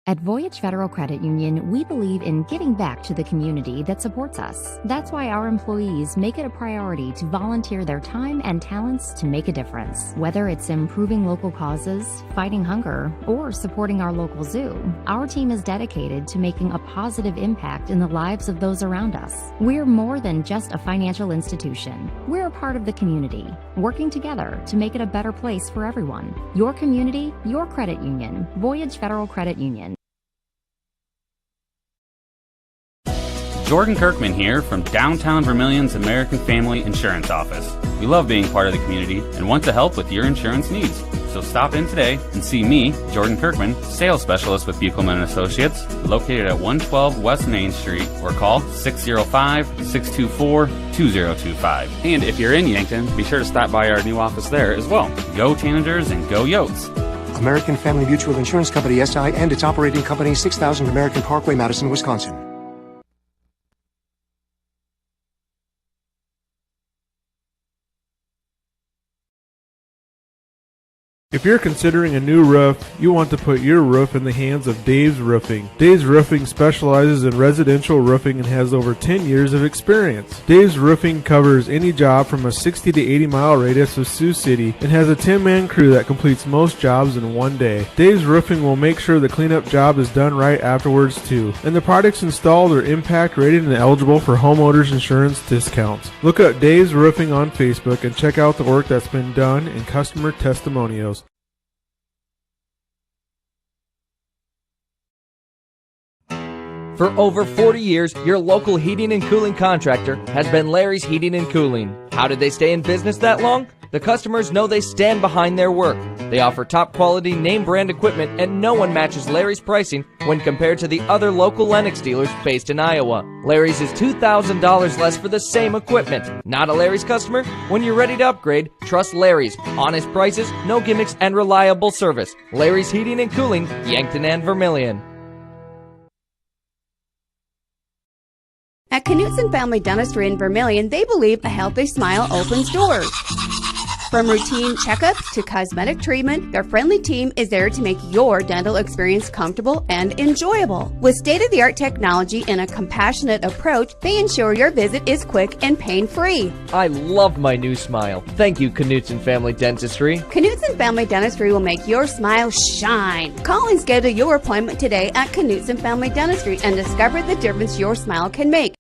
At Voyage Federal Credit Union, we believe in giving back to the community that supports us. That's why our employees make it a priority to volunteer their time and talents to make a difference. Whether it's improving local causes, fighting hunger, or supporting our local zoo, our team is dedicated to making a positive impact in the lives of those around us. We're more than just a financial institution. We're a part of the community, working together to make it a better place for everyone. Your community, your credit union. Voyage Federal Credit Union. Jordan Kirkman here from downtown Vermillion's American Family Insurance Office. We love being part of the community and want to help with your insurance needs. So stop in today and see me, Jordan Kirkman, sales specialist with Buchelman & Associates, located at 112 West Main Street, or call 605-624-2025. And if you're in Yankton, be sure to stop by our new office there as well. Go Tanagers and go Yotes. American Family Mutual Insurance Company, SI, and its operating company, 6000 American Parkway, Madison, Wisconsin. If you're considering a new roof, you want to put your roof in the hands of Dave's Roofing. Dave's Roofing specializes in residential roofing and has over 10 years of experience. Dave's Roofing covers any job from a 60 to 80 mile radius of Sioux City and has a 10-man crew that completes most jobs in one day. Dave's Roofing will make sure the cleanup job is done right afterwards too. And the products installed are impact rated and eligible for homeowners insurance discounts. Look up Dave's Roofing on Facebook and check out the work that's been done and customer testimonials. For over 40 years, your local heating and cooling contractor has been Larry's Heating and Cooling. How did they stay in business that long? The customers know they stand behind their work. They offer top quality name brand equipment, and no one matches Larry's pricing when compared to the other local Lennox dealers based in Iowa. Larry's is $2,000 less for the same equipment. Not a Larry's customer? When you're ready to upgrade, trust Larry's. Honest prices, no gimmicks, and reliable service. Larry's Heating and Cooling, Yankton and Vermillion. At Knutson Family Dentistry in Vermillion, they believe a healthy smile opens doors. From routine checkups to cosmetic treatment, their friendly team is there to make your dental experience comfortable and enjoyable. With state-of-the-art technology and a compassionate approach, they ensure your visit is quick and pain-free. I love my new smile. Thank you, Knutson Family Dentistry. Knutson Family Dentistry will make your smile shine. Call and schedule your appointment today at Knutson Family Dentistry and discover the difference your smile can make.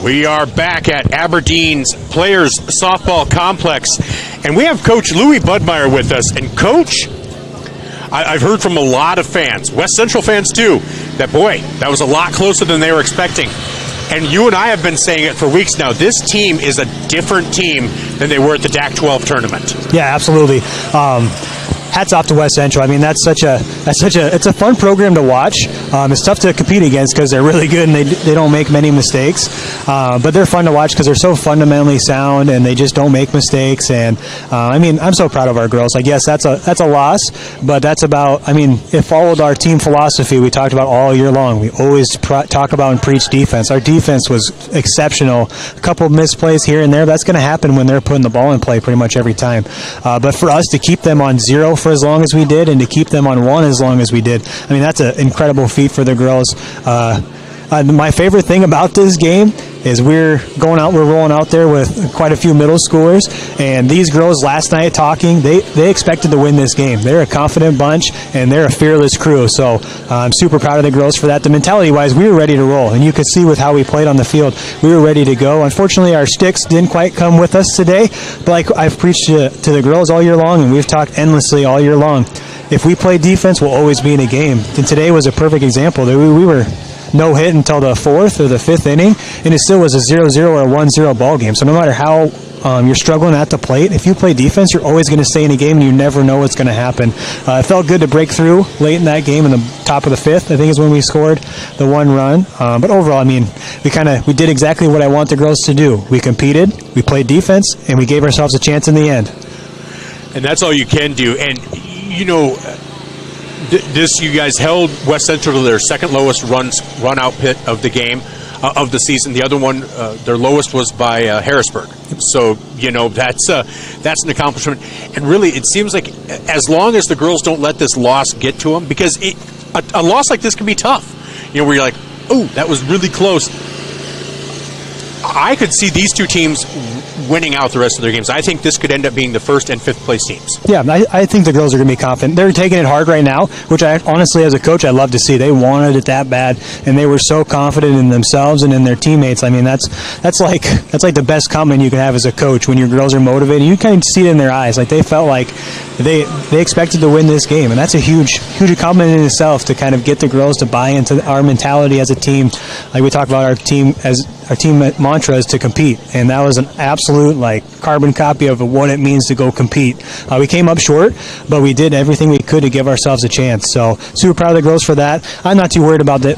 We are back at Aberdeen's Players Softball Complex, and we have Coach Louis Budmeyer with us. And Coach, I've heard from a lot of fans, West Central fans too, that boy, that was a lot closer than they were expecting. And you and I have been saying it for weeks now. This team is a different team than they were at the DAC 12 tournament. Yeah, absolutely. Hats off to West Central. I mean, it's a fun program to watch. It's tough to compete against because they're really good and they don't make many mistakes. But they're fun to watch because they're so fundamentally sound and they just don't make mistakes. And I mean, I'm so proud of our girls. Like, yes, that's a loss, but that's about. I mean, it followed our team philosophy we talked about all year long. We always talk about and preach defense. Our defense was exceptional. A couple of misplays here and there. That's going to happen when they're putting the ball in play pretty much every time. But for us to keep them on 0 for as long as we did and to keep them on 1 as long as we did, I mean, that's an incredible feat for the girls. My favorite thing about this game is we're rolling out there with quite a few middle schoolers, and these girls last night talking, they expected to win this game. They're a confident bunch and they're a fearless crew, so I'm super proud of the girls for that. The mentality wise, we were ready to roll, and you could see with how we played on the field, we were ready to go. Unfortunately, our sticks didn't quite come with us today, but like I've preached to the girls all year long, and we've talked endlessly all year long, if we play defense, we'll always be in a game. And today was a perfect example. We were no hit until the 4th or the 5th inning, and it still was a 0-0 or a 1-0 ball game. So no matter how you're struggling at the plate, if you play defense, you're always going to stay in a game, and you never know what's going to happen. It felt good to break through late in that game in the top of the 5th, I think is when we scored the 1 run. But overall, I mean, we did exactly what I want the girls to do. We competed, we played defense, and we gave ourselves a chance in the end. And that's all you can do. And, you know, you guys held West Central to their second lowest run output of the game of the season. The other one, their lowest was by Harrisburg. So you know that's an accomplishment. And really, it seems like as long as the girls don't let this loss get to them, because a loss like this can be tough. You know, where you're like, oh, that was really close. I could see these two teams winning out the rest of their games. I think this could end up being the 1st and 5th place teams. Yeah, I think the girls are going to be confident. They're taking it hard right now, which I honestly, as a coach, I love to see. They wanted it that bad, and they were so confident in themselves and in their teammates. I mean, that's like the best compliment you can have as a coach when your girls are motivated. You kind of see it in their eyes. Like they felt like they expected to win this game, and that's a huge compliment in itself to kind of get the girls to buy into our mentality as a team. Like we talk about our team mantra is to compete, and that was an absolute carbon copy of what it means to go compete. We came up short, but we did everything we could to give ourselves a chance. So super proud of the girls for that. I'm not too worried about the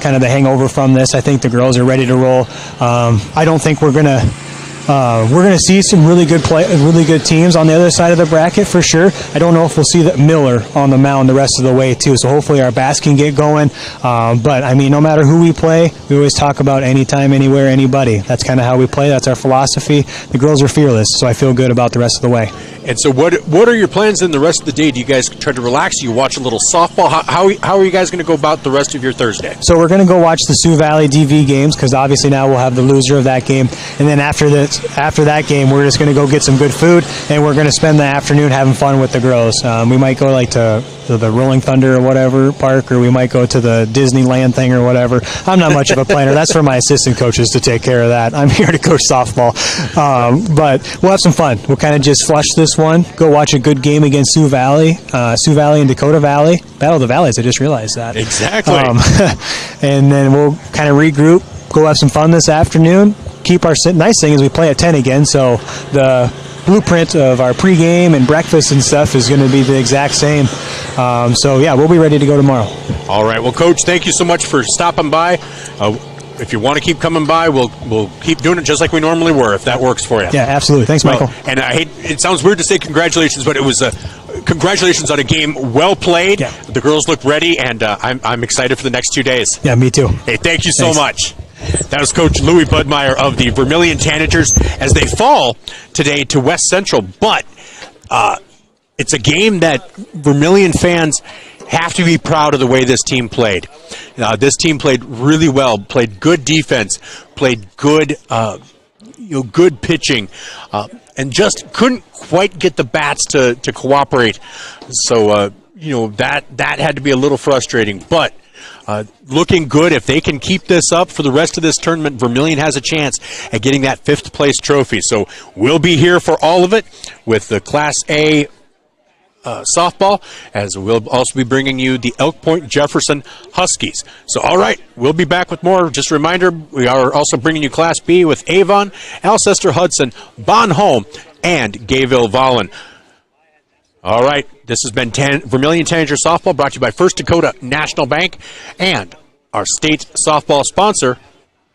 kind of the hangover from this. I think the girls are ready to roll. I don't think we're gonna see some really good teams on the other side of the bracket for sure. I don't know if we'll see Miller on the mound the rest of the way too. So hopefully our bats can get going. But I mean, no matter who we play, we always talk about anytime, anywhere, anybody. That's kind of how we play. That's our philosophy. The girls are fearless, so I feel good about the rest of the way. And so what are your plans in the rest of the day? Do you guys try to relax? Do you watch a little softball? How are you guys going to go about the rest of your Thursday? So we're going to go watch the Sioux Valley DV games because obviously now we'll have the loser of that game. And then after that game, we're just going to go get some good food, and we're going to spend the afternoon having fun with the girls. We might go to the Rolling Thunder or whatever park, or we might go to the Disneyland thing or whatever. I'm not much of a planner. That's for my assistant coaches to take care of that. I'm here to coach softball. But we'll have some fun. We'll kind of just flush this one, go watch a good game against Sioux Valley and Dakota Valley. Battle of the Valleys, I just realized that. Exactly. And then we'll kind of regroup, go have some fun this afternoon. Keep our nice thing is we play at 10 again, so the blueprint of our pregame and breakfast and stuff is going to be the exact same. So yeah, we'll be ready to go tomorrow. All right. Well, Coach, thank you so much for stopping by. If you want to keep coming by, we'll keep doing it just like we normally were, if that works for you. Yeah, absolutely. Thanks, Michael. And it sounds weird to say congratulations, but it was congratulations on a game well played. Yeah. The girls look ready, and I'm excited for the next 2 days. Yeah, me too. Hey, thank you so much. That was Coach Louis Budmeyer of the Vermillion Tanagers as they fall today to West Central. But it's a game that Vermillion fans have to be proud of the way this team played. This team played really well, played good defense, played good, good pitching, and just couldn't quite get the bats to cooperate. So, that had to be a little frustrating. But looking good. If they can keep this up for the rest of this tournament, Vermillion has a chance at getting that 5th place trophy. So we'll be here for all of it with the Class A softball, as we'll also be bringing you the Elk Point Jefferson Huskies. So, all right, we'll be back with more. Just a reminder, we are also bringing you Class B with Avon, Alcester Hudson, Bon Holm, and Gayville Vollen. All right, this has been Vermillion Tanager Softball, brought to you by First Dakota National Bank and our state softball sponsor,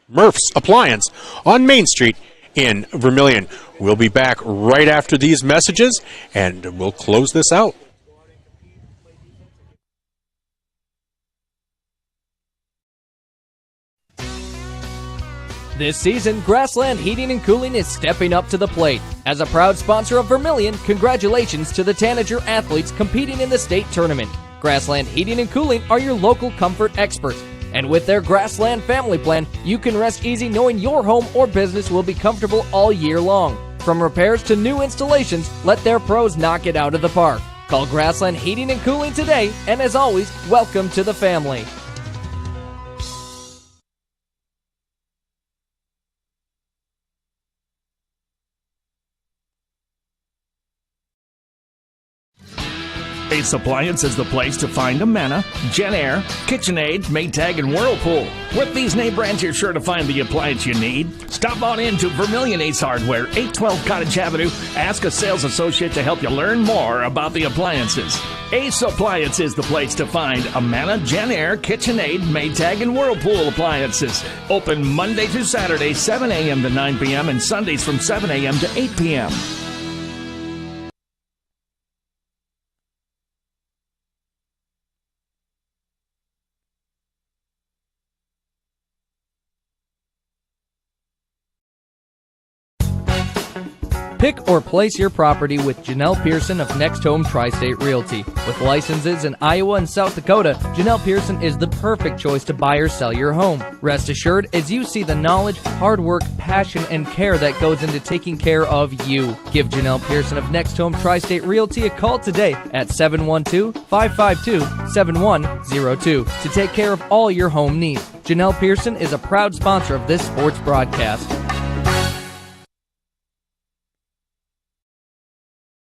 Murph's Appliance, on Main Street in Vermillion. We'll be back right after these messages, and we'll close this out. This season, Grassland Heating and Cooling is stepping up to the plate. As a proud sponsor of Vermillion, congratulations to the Tanager athletes competing in the state tournament. Grassland Heating and Cooling are your local comfort experts. And with their Grassland Family Plan, you can rest easy knowing your home or business will be comfortable all year long. From repairs to new installations, let their pros knock it out of the park. Call Grassland Heating and Cooling today, and as always, welcome to the family. Ace Appliance is the place to find Amana, Genair, KitchenAid, Maytag, and Whirlpool. With these name brands, you're sure to find the appliance you need. Stop on in to Vermillion Ace Hardware, 812 Cottage Avenue. Ask a sales associate to help you learn more about the appliances. Ace Appliance is the place to find Amana, Genair, KitchenAid, Maytag, and Whirlpool appliances. Open Monday through Saturday, 7 a.m. to 9 p.m., and Sundays from 7 a.m. to 8 p.m. Pick or place your property with Janelle Pearson of Next Home Tri-State Realty. With licenses in Iowa and South Dakota, Janelle Pearson is the perfect choice to buy or sell your home. Rest assured, as you see the knowledge, hard work, passion, and care that goes into taking care of you. Give Janelle Pearson of Next Home Tri-State Realty a call today at 712-552-7102 to take care of all your home needs. Janelle Pearson is a proud sponsor of this sports broadcast.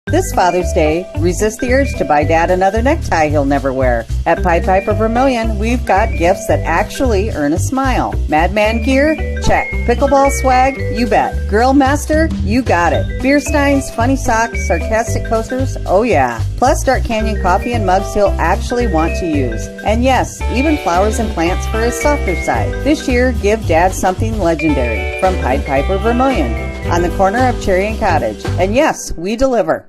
This Father's Day, resist the urge to buy Dad another necktie he'll never wear. At Pied Piper Vermillion, we've got gifts that actually earn a smile. Madman gear? Check. Pickleball swag? You bet. Grill Master? You got it. Beer steins, funny socks, sarcastic coasters? Oh yeah. Plus Dark Canyon coffee and mugs he'll actually want to use. And yes, even flowers and plants for his softer side. This year, give Dad something legendary from Pied Piper Vermillion on the corner of Cherry and Cottage. And yes, we deliver.